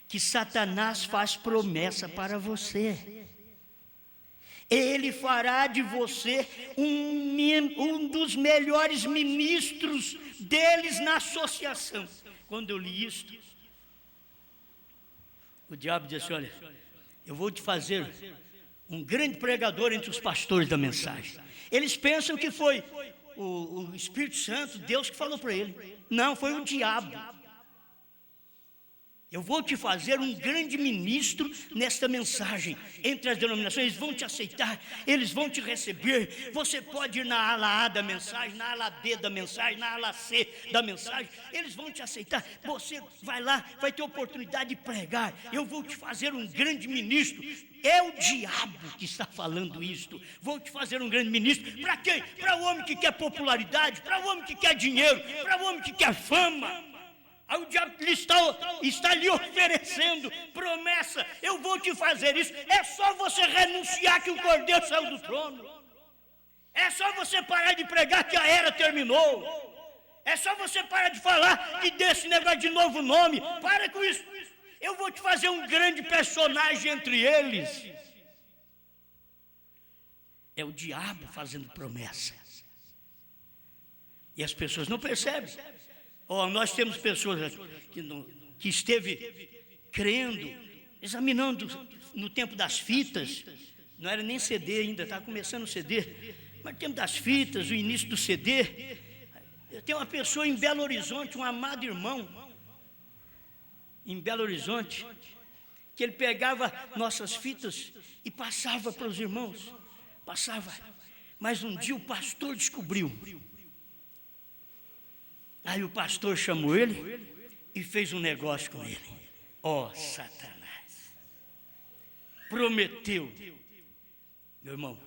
que Satanás faz promessa para você. Ele fará de você um dos melhores ministros deles na associação. Quando eu li isto, o diabo disse: olha, eu vou te fazer um grande pregador entre os pastores da mensagem. Eles pensam que foi o Espírito Santo, Deus, que falou para ele. Não, foi o diabo. Eu vou te fazer um grande ministro nesta mensagem. Entre as denominações, eles vão te aceitar, eles vão te receber. Você pode ir na ala A da mensagem, na ala B da mensagem, na ala C da mensagem. Eles vão te aceitar. Você vai lá, vai ter oportunidade de pregar. Eu vou te fazer um grande ministro. É o diabo que está falando isto. Vou te fazer um grande ministro. Para quem? Para o homem que quer popularidade, para o homem que quer dinheiro, para o homem que quer fama. Aí o diabo está lhe oferecendo promessa: eu vou te fazer isso. É só você renunciar que o Cordeiro saiu do trono. É só você parar de pregar que a era terminou. É só você parar de falar que desse negócio de novo nome. Para com isso. Eu vou te fazer um grande personagem entre eles. É o diabo fazendo promessa. E as pessoas não percebem. Nós temos pessoas que esteve crendo, examinando no tempo das fitas. Não era nem CD ainda, estava começando o CD. Mas no tempo das fitas, o início do CD. Eu tenho uma pessoa em Belo Horizonte, um amado irmão, em Belo Horizonte, que ele pegava nossas fitas e passava para os irmãos. Passava. Mas um dia o pastor descobriu. Aí o pastor chamou ele e fez um negócio com ele. Satanás prometeu: meu irmão,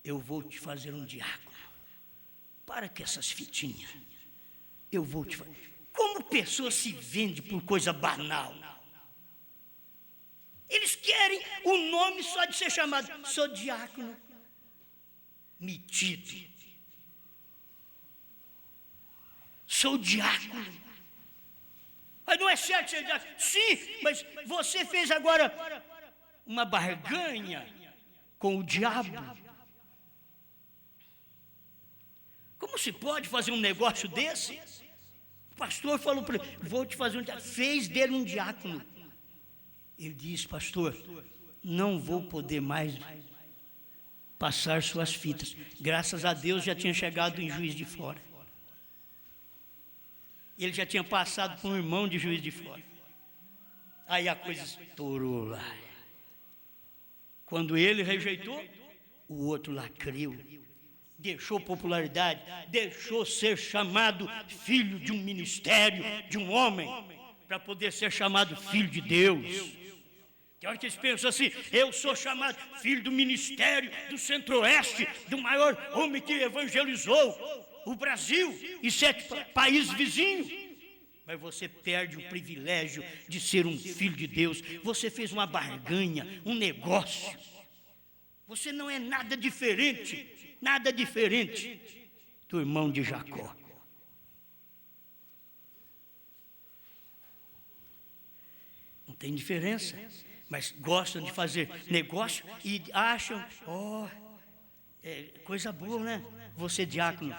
eu vou te fazer um diácono. Para com essas fitinhas. Eu vou te fazer. Como pessoa se vende por coisa banal? Eles querem o nome só de ser chamado. Sou diácono. Metido. Sou diácono. Mas não é certo ser diácono. Sim, mas você fez agora uma barganha com o diabo. Como se pode fazer um negócio desse? O pastor falou para ele: vou te fazer um diácono. Fez dele um diácono. Ele disse: pastor, não vou poder mais passar suas fitas. Graças a Deus já tinha chegado em Juiz de Fora. Ele já tinha passado por um irmão de Juiz de Fora. Aí a coisa estourou lá. Quando ele rejeitou, o outro lá creu. Deixou popularidade, deixou ser chamado filho de um ministério, de um homem, para poder ser chamado filho de Deus. Tem hora que eles pensam assim: eu sou chamado filho do ministério do Centro-Oeste, do maior homem que evangelizou o Brasil e 7 países vizinhos. Mas você perde o privilégio de ser um filho de Deus. Você fez uma barganha, um negócio. Você não é nada diferente do irmão de Jacó. Não tem diferença, mas gostam de fazer negócio e acham, coisa boa, né? Você, diácono,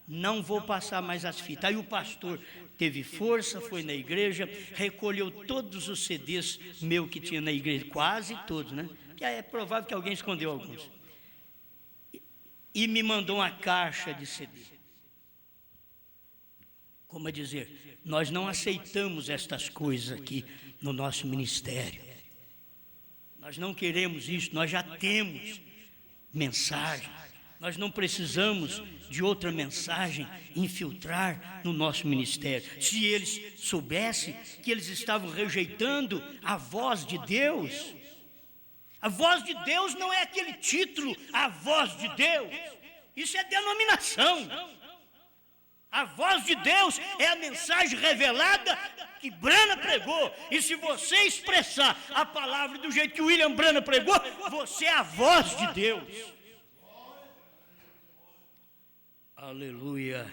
não vou passar mais as fitas. Aí o pastor teve força, foi na igreja, recolheu todos os CDs meu que tinha na igreja, quase todos, né? Porque é provável que alguém escondeu alguns. E me mandou uma caixa de CD. Como a dizer, nós não aceitamos estas coisas aqui no nosso ministério. Nós não queremos isso, nós já temos mensagem. Nós não precisamos de outra mensagem infiltrar no nosso ministério. Se eles soubessem que eles estavam rejeitando a voz de Deus, a voz de Deus não é aquele título, a voz de Deus. Isso é denominação. A voz de Deus é a mensagem revelada que Branham pregou. E se você expressar a palavra do jeito que William Branham pregou, você é a voz de Deus. Aleluia.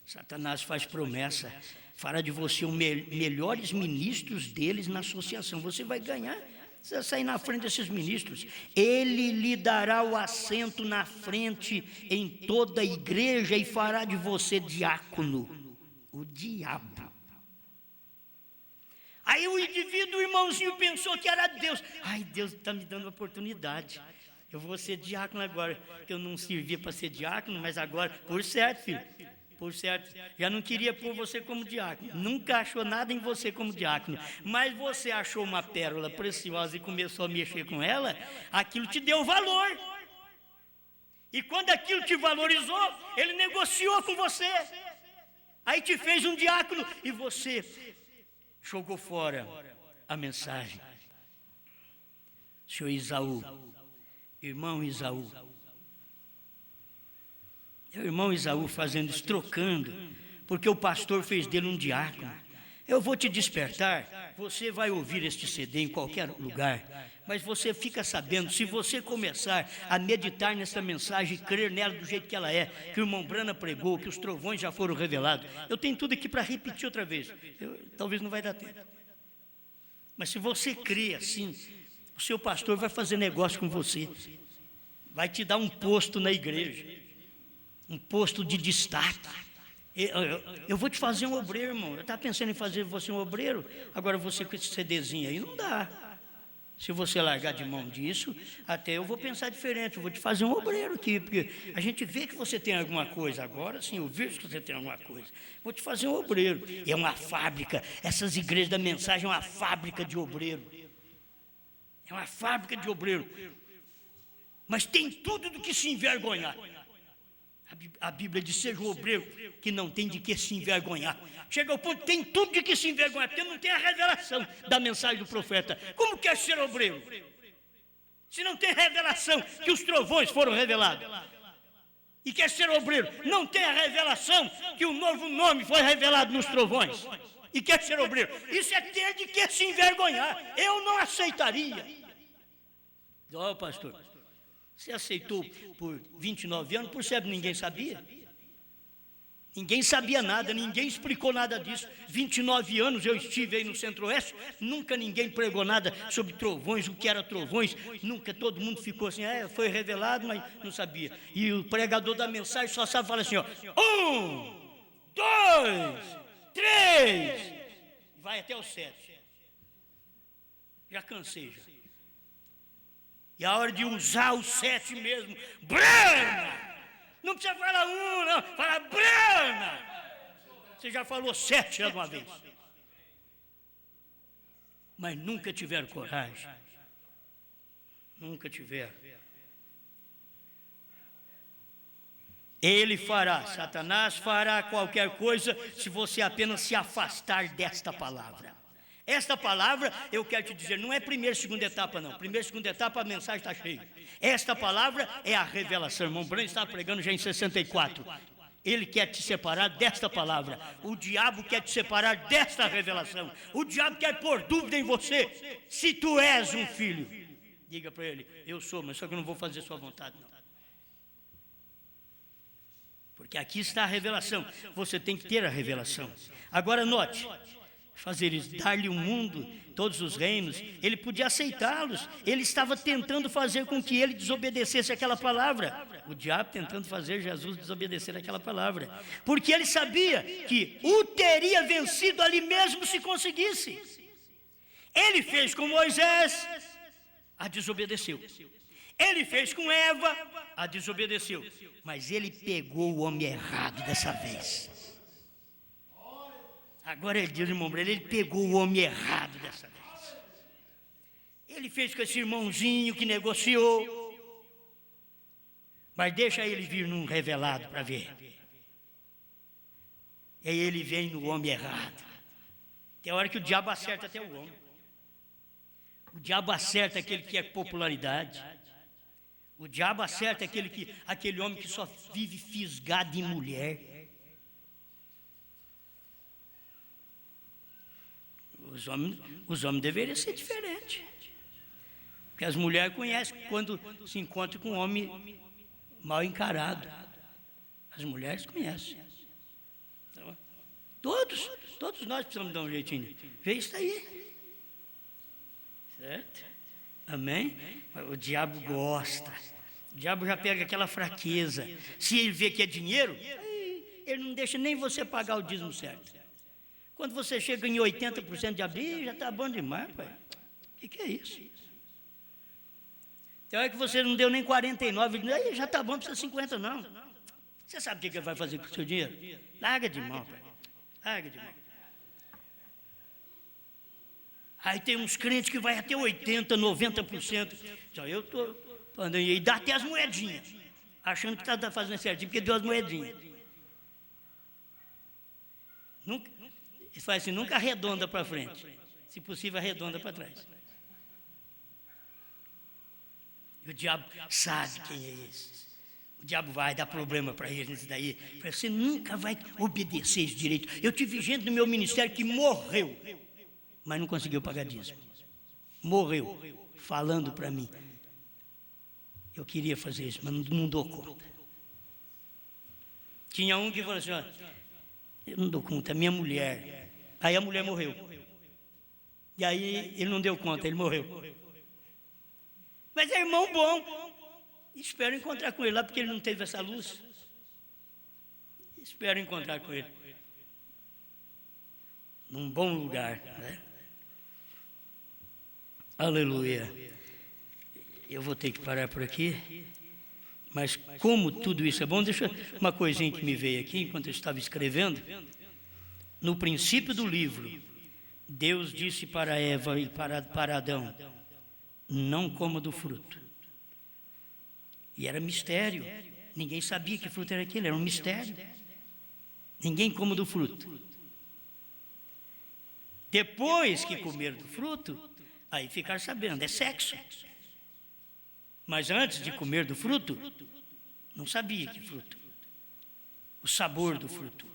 Satanás faz promessa, fará de você melhores ministros deles na associação. Você vai ganhar, você vai sair na frente desses ministros. Ele lhe dará o assento na frente em toda a igreja e fará de você diácono. O diabo. Aí o indivíduo, o irmãozinho, pensou que era Deus. Ai, Deus está me dando uma oportunidade. Eu vou ser diácono agora, que eu não servia para ser diácono, mas agora, por certo, filho, por certo, já não queria pôr você como diácono, nunca achou nada em você como diácono, mas você achou uma pérola preciosa e começou a mexer com ela, aquilo te deu valor, e quando aquilo te valorizou, ele negociou com você, aí te fez um diácono, e você jogou fora a mensagem. Senhor Isaú, irmão Isaú, é o irmão Isaú fazendo isso, trocando, porque o pastor fez dele um diácono. Eu vou te despertar, você vai ouvir este CD em qualquer lugar, mas você fica sabendo, se você começar a meditar nessa mensagem e crer nela do jeito que ela é, que o irmão Branham pregou, que os trovões já foram revelados, eu tenho tudo aqui para repetir outra vez, talvez não vai dar tempo, mas se você crê assim, o seu pastor vai fazer negócio com você, vai te dar um posto na igreja, um posto de destaque. Eu vou te fazer um obreiro, irmão. Eu estava pensando em fazer você um obreiro, agora você com esse CDzinho aí, não dá. Se você largar de mão disso, até eu vou pensar diferente, eu vou te fazer um obreiro aqui, porque a gente vê que você tem alguma coisa, agora sim, eu vejo que você tem alguma coisa. Vou te fazer um obreiro. E é uma fábrica, essas igrejas da mensagem é uma fábrica de obreiro. É uma fábrica de obreiro. Mas tem tudo do que se envergonhar. A Bíblia diz, seja o obreiro que não tem de que se envergonhar. Chega ao ponto, tem tudo de que se envergonhar, porque não tem a revelação da mensagem do profeta. Como quer ser obreiro? Se não tem revelação que os trovões foram revelados. E quer ser obreiro, não tem a revelação que o novo nome foi revelado nos trovões. E quer ser obreiro. Isso é ter de que se envergonhar. Eu não aceitaria. Ó, pastor, você aceitou por 29 anos, por certo ninguém sabia. Ninguém sabia nada, ninguém explicou nada disso. 29 anos eu estive aí no Centro-Oeste, nunca ninguém pregou nada sobre trovões, o que era trovões, nunca, todo mundo ficou assim, foi revelado, mas não sabia. E o pregador da mensagem só sabe falar assim, ó, 1, 2, 3, vai até o 7. Já cansei já. E a hora de usar o 7 mesmo, Branham! Não precisa falar 1, não, fala Branham! Você já falou 7 já de uma vez. Mas nunca tiveram coragem. Nunca tiveram. Ele fará, Satanás fará qualquer coisa se você apenas se afastar desta palavra. Esta palavra, eu quero te dizer, não é primeira e segunda etapa não. Primeira e segunda etapa a mensagem está cheia. Esta palavra é a revelação. Irmão Branham estava pregando já em 64. Ele quer te separar desta palavra. O diabo quer te separar desta revelação. O diabo quer pôr dúvida em você. Se tu és um filho, diga para ele, eu sou, mas só que eu não vou fazer sua vontade não. Porque aqui está a revelação. Você tem que ter a revelação. Agora note, fazer isso, dar-lhe o mundo, todos os reinos, ele podia aceitá-los, ele estava tentando fazer com que ele desobedecesse aquela palavra, o diabo tentando fazer Jesus desobedecer aquela palavra, porque ele sabia que o teria vencido ali mesmo se conseguisse. Ele fez com Moisés, a desobedeceu. Ele fez com Eva, a desobedeceu. Mas ele pegou o homem errado dessa vez. Agora ele diz, irmão Breno, ele pegou o homem errado dessa vez. Ele fez com esse irmãozinho que negociou. Mas deixa ele vir num revelado para ver. E aí ele vem no homem errado. Tem hora que o diabo acerta até o homem. O diabo acerta aquele que quer popularidade. O diabo acerta aquele homem que só vive fisgado em mulher. Os homens deveriam ser diferentes. Porque as mulheres conhecem quando se encontram com um homem mal encarado. As mulheres conhecem. Todos nós precisamos dar um jeitinho. Vê isso aí. Certo? Amém? O diabo gosta. O diabo já pega aquela fraqueza. Se ele vê que é dinheiro, ele não deixa nem você pagar o dízimo certo. Quando você chega em 80% de abrir, já está bom demais, pai. O que é isso? Tem hora que você não deu nem 49, aí já está bom, não precisa 50 não. Você sabe o que ele vai fazer com o seu dinheiro? Larga de mão, pai. Larga de mão. Aí tem uns crentes que vai até 80%, 90%. Então eu estou andando aí, dá até as moedinhas, achando que está fazendo certinho, porque deu as moedinhas. Nunca, ele faz assim, nunca arredonda para frente. Se possível, arredonda para trás. E o diabo sabe quem é esse. O diabo vai dar problema para ele nisso daí. Você nunca vai obedecer esse direito. Eu tive gente no meu ministério que morreu, mas não conseguiu pagar dízimo. Morreu, falando para mim. Eu queria fazer isso, mas não dou conta. Tinha um que falou assim, ó, eu não dou conta, é minha mulher. Aí a mulher morreu. E aí ele não deu conta, ele morreu. Mas é irmão bom. Espero encontrar com ele lá, porque ele não teve essa luz. Espero encontrar com ele. Num bom lugar, né? Aleluia. Eu vou ter que parar por aqui. Mas como tudo isso é bom, deixa uma coisinha que me veio aqui, enquanto eu estava escrevendo. No princípio do livro, Deus disse para Eva e para Adão, não coma do fruto. E era mistério. Ninguém sabia que fruto era aquele, era um mistério. Ninguém coma do fruto. Depois que comeram do fruto, aí ficaram sabendo, é sexo. Mas antes de comer do fruto, não sabia que fruto. O sabor do fruto.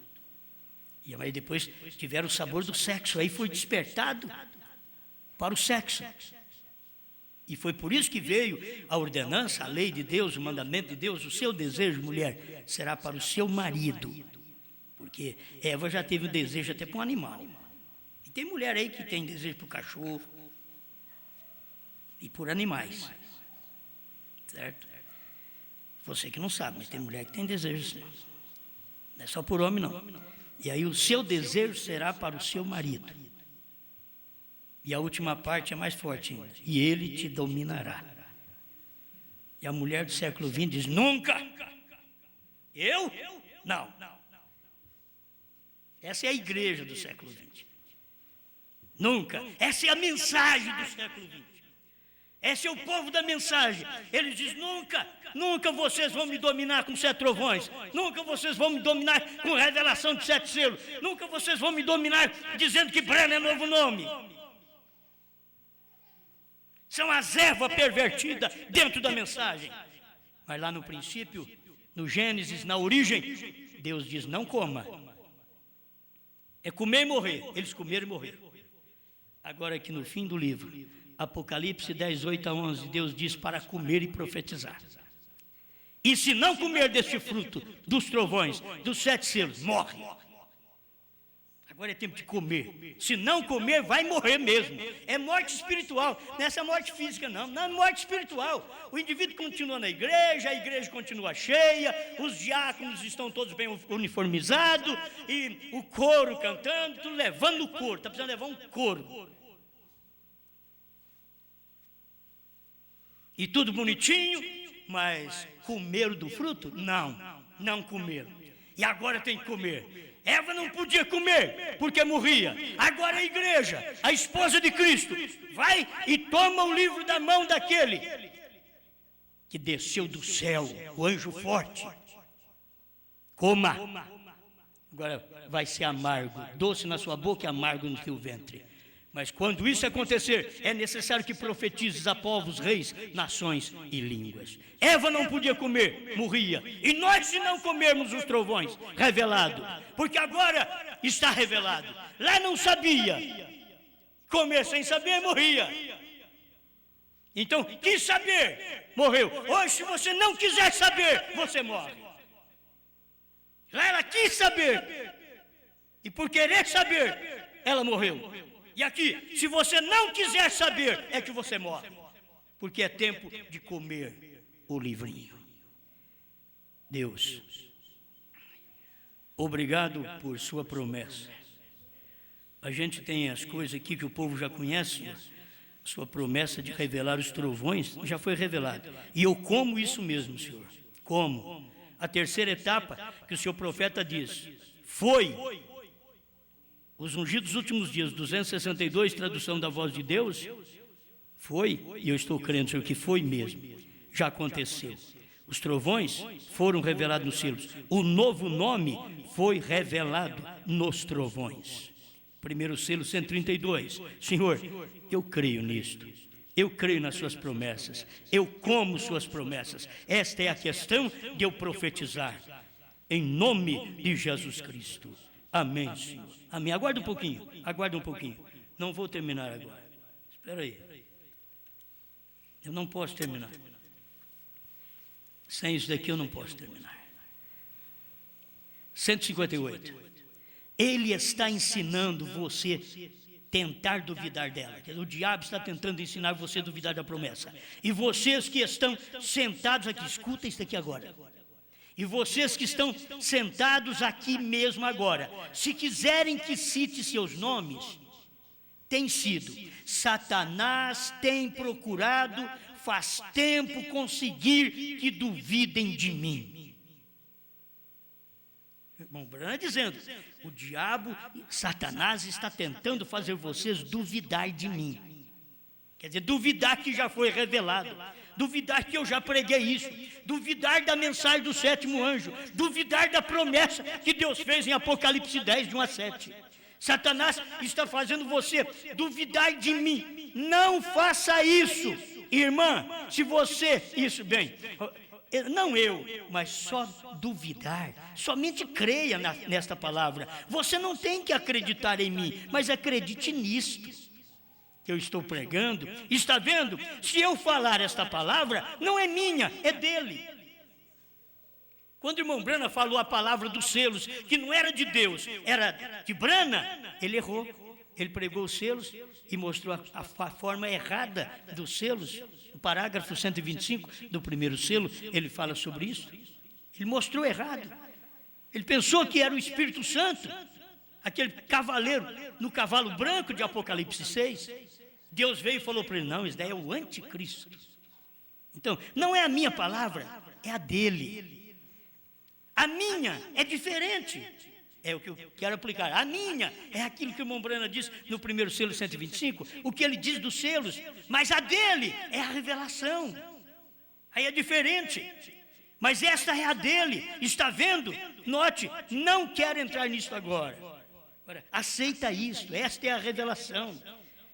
E aí depois tiveram o sabor do sexo, aí foi despertado para o sexo. E foi por isso que veio a ordenança, a lei de Deus, o mandamento de Deus, o seu desejo, mulher, será para o seu marido. Porque Eva já teve o desejo até para um animal. E tem mulher aí que tem desejo por cachorro e por animais. Certo? Você que não sabe, mas tem mulher que tem desejo sim. Não é só por homem não. E aí o seu desejo será para o seu marido. E a última parte é mais forte ainda. E ele te dominará. E a mulher do século XX diz, nunca! Eu? Não. Essa é a igreja do século XX. Nunca. Essa é a mensagem do século XX. Esse é o povo da mensagem. Ele diz, nunca vocês vão me dominar com 7 trovões. Nunca vocês vão me dominar com revelação de 7 selos. Nunca vocês vão me dominar dizendo que Breno é novo nome. São as ervas pervertidas dentro da mensagem. Mas lá no princípio, no Gênesis, na origem, Deus diz, não coma. É comer e morrer. Eles comeram e morreram. Agora aqui no fim do livro, Apocalipse 10, 8 a 11, Deus diz para comer e profetizar. E se não comer deste fruto, dos trovões, dos 7 selos, morre. Agora é tempo de comer. Se não comer, vai morrer mesmo. É morte espiritual. Não é essa morte física, não. Não é morte espiritual. O indivíduo continua na igreja, a igreja continua cheia, os diáconos estão todos bem uniformizados, e o coro cantando, tudo levando o coro. Está precisando levar um coro. E tudo bonitinho, mas comeram do fruto? Não comeram. E agora tem que comer. Eva não podia comer porque morria. Agora a igreja, a esposa de Cristo, vai e toma o livro da mão daquele que desceu do céu, o anjo forte. Coma. Agora vai ser amargo, doce na sua boca e amargo no seu ventre. Mas quando isso acontecer, é necessário que profetizes a povos, reis, nações e línguas. Eva não podia comer, morria. E nós, se não comermos os trovões, revelado, porque agora está revelado. Lá não sabia, comer sem saber, morria. Então, quis saber, morreu. Hoje, se você não quiser saber, você morre. Lá ela quis saber, e por querer saber, ela morreu. E aqui, se você não quiser saber, é que você morre, porque é tempo de comer o livrinho. Deus, obrigado por sua promessa. A gente tem as coisas aqui que o povo já conhece. Sua promessa de revelar os trovões já foi revelada. E eu como isso mesmo, Senhor. Como? A terceira etapa que o Senhor profeta diz, foi os ungidos últimos dias, 262, tradução da voz de Deus, foi, e eu estou crendo, Senhor, que foi mesmo, já aconteceu. Os trovões foram revelados nos selos, o novo nome foi revelado nos trovões. Primeiro selo, 132, Senhor, eu creio nisto, eu creio nas suas promessas, eu como suas promessas, esta é a questão de eu profetizar, em nome de Jesus Cristo. Amém, Senhor. Amém. Aguarda um pouquinho. Não vou terminar agora. Espera aí. Eu não posso terminar. Sem isso daqui eu não posso terminar. 158. Ele está ensinando você tentar duvidar dela. O diabo está tentando ensinar você a duvidar da promessa. E vocês que estão sentados aqui, escuta isso aqui agora. E vocês que estão sentados aqui mesmo agora, se quiserem que cite seus nomes, tem sido. Satanás tem procurado, faz tempo, conseguir que duvidem de mim. O irmão Branham dizendo, o diabo, Satanás está tentando fazer vocês duvidar de mim. Quer dizer, duvidar que já foi revelado. Duvidar que eu já preguei isso, duvidar da mensagem do sétimo anjo, duvidar da promessa que Deus fez em Apocalipse 10, de 1 a 7. Satanás está fazendo você duvidar de mim. Não faça isso, irmã. Se você, isso bem, não eu, mas só duvidar, somente creia nesta palavra. Você não tem que acreditar em mim, mas acredite nisto que eu estou pregando. Está vendo? Se eu falar esta palavra, não é minha, é dele. Quando o irmão Brana falou a palavra dos selos, que não era de Deus, era de Brana, ele errou. Ele pregou os selos e mostrou a forma errada dos selos. No parágrafo 125 do primeiro selo, ele fala sobre isso. Ele mostrou errado. Ele pensou que era o Espírito Santo, aquele cavaleiro no cavalo branco de Apocalipse 6. Deus veio e falou para ele, não, isso daí é o anticristo. Então, não é a minha palavra, é a dele. A minha é diferente. É o que eu quero aplicar. A minha é aquilo que o irmão Brana diz no primeiro selo 125, o que ele diz dos selos, mas a dele é a revelação. Aí é diferente. Mas esta é a dele. Está vendo? Note, não quero entrar nisso agora. Aceita isto, esta é a revelação.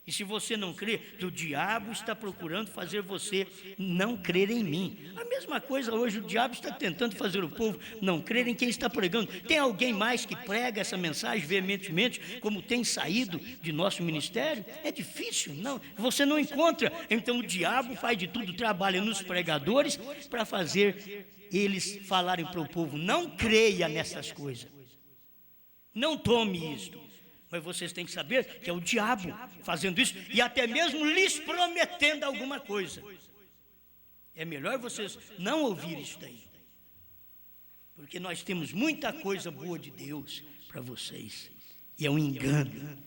E se você não crê, o diabo está procurando fazer você não crer em mim. A mesma coisa hoje, o diabo está tentando fazer o povo não crer em quem está pregando. Tem alguém mais que prega essa mensagem veementemente, como tem saído de nosso ministério? É difícil, não. Você não encontra. Então o diabo faz de tudo, trabalha nos pregadores para fazer eles falarem para o povo, não creia nessas coisas. Não tome isto. Mas vocês têm que saber que é o diabo fazendo isso e até mesmo lhes prometendo alguma coisa. É melhor vocês não ouvirem isso daí. Porque nós temos muita coisa boa de Deus para vocês. E é um engano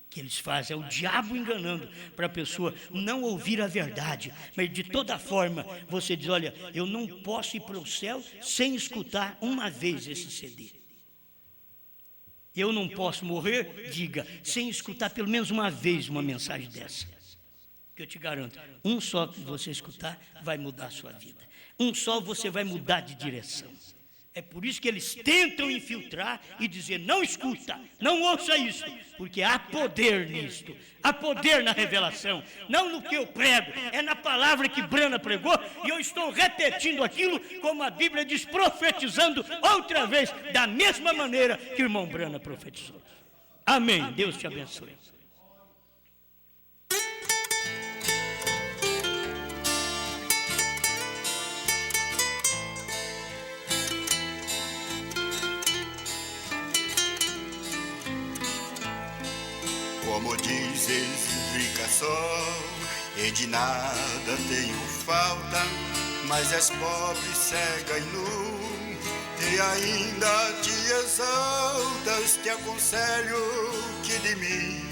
que eles fazem, é o diabo enganando para a pessoa não ouvir a verdade. Mas de toda forma, você diz, olha, eu não posso ir para o céu sem escutar uma vez esse CD. Eu não posso morrer, diga, sem escutar pelo menos uma vez uma mensagem dessa. Que eu te garanto, um só que você escutar vai mudar a sua vida. Um só você vai mudar de direção. É por isso que eles tentam infiltrar e dizer, não escuta, não ouça isso, porque há poder nisto, há poder na revelação, não no que eu prego, é na palavra que Brana pregou, e eu estou repetindo aquilo, como a Bíblia diz, profetizando outra vez, da mesma maneira que o irmão Brana profetizou. Amém, Deus te abençoe. Como dizes, rica sou, e de nada tenho falta, mas és pobre, cega e nu, e ainda te exaltas. Te aconselho que de mim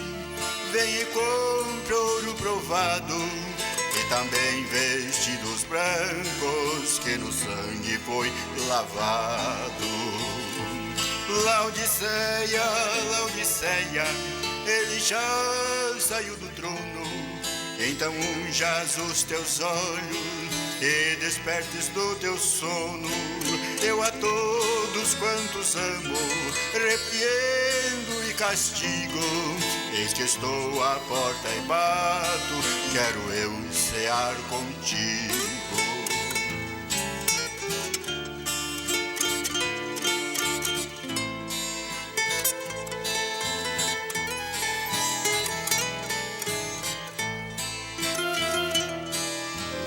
vem e compre ouro provado, e também vestidos brancos que no sangue foi lavado. Laodiceia, Laodiceia, ele já saiu do trono, então unjas os teus olhos e despertes do teu sono. Eu a todos quantos amo, repreendo e castigo. Eis que estou à porta e bato, quero eu cear contigo.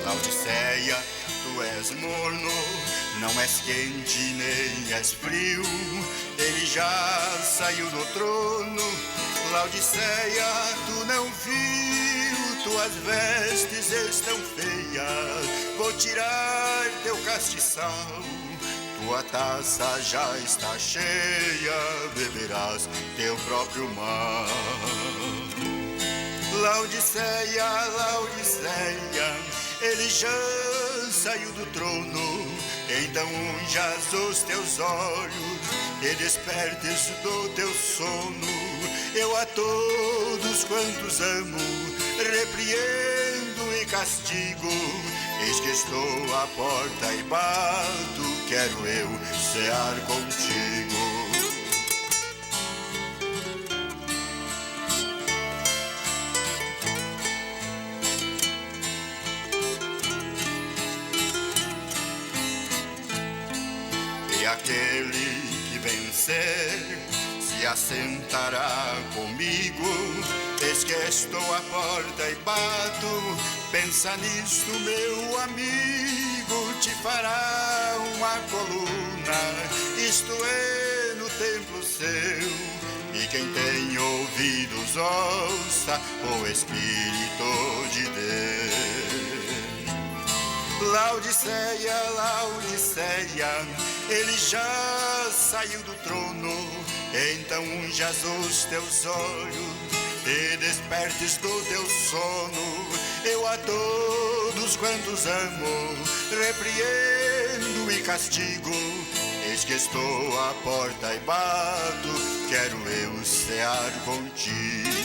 Laodiceia, tu és morno, não és quente nem és frio, ele já saiu do trono. Laodiceia, tu não viu, tuas vestes estão feias, vou tirar teu castiçal, tua taça já está cheia, beberás teu próprio mal. Laodiceia, Laodiceia, ele já saiu do trono, então unjas os teus olhos e despertes do teu sono. Eu a todos quantos amo, repreendo e castigo. Eis que estou à porta e bato, quero eu cear contigo. E aquele que vencer se assentará comigo. Eis que estou à porta e bato, pensa nisto, meu amigo. Te fará uma coluna, isto é, no templo seu. E quem tem ouvidos ouça o Espírito de Deus. Laodiceia, Laodiceia, ele já saiu do trono, então unjas os teus olhos e despertes do teu sono. Eu a todos quantos amo, repreendo e castigo. Eis que estou à porta e bato, quero eu cear contigo.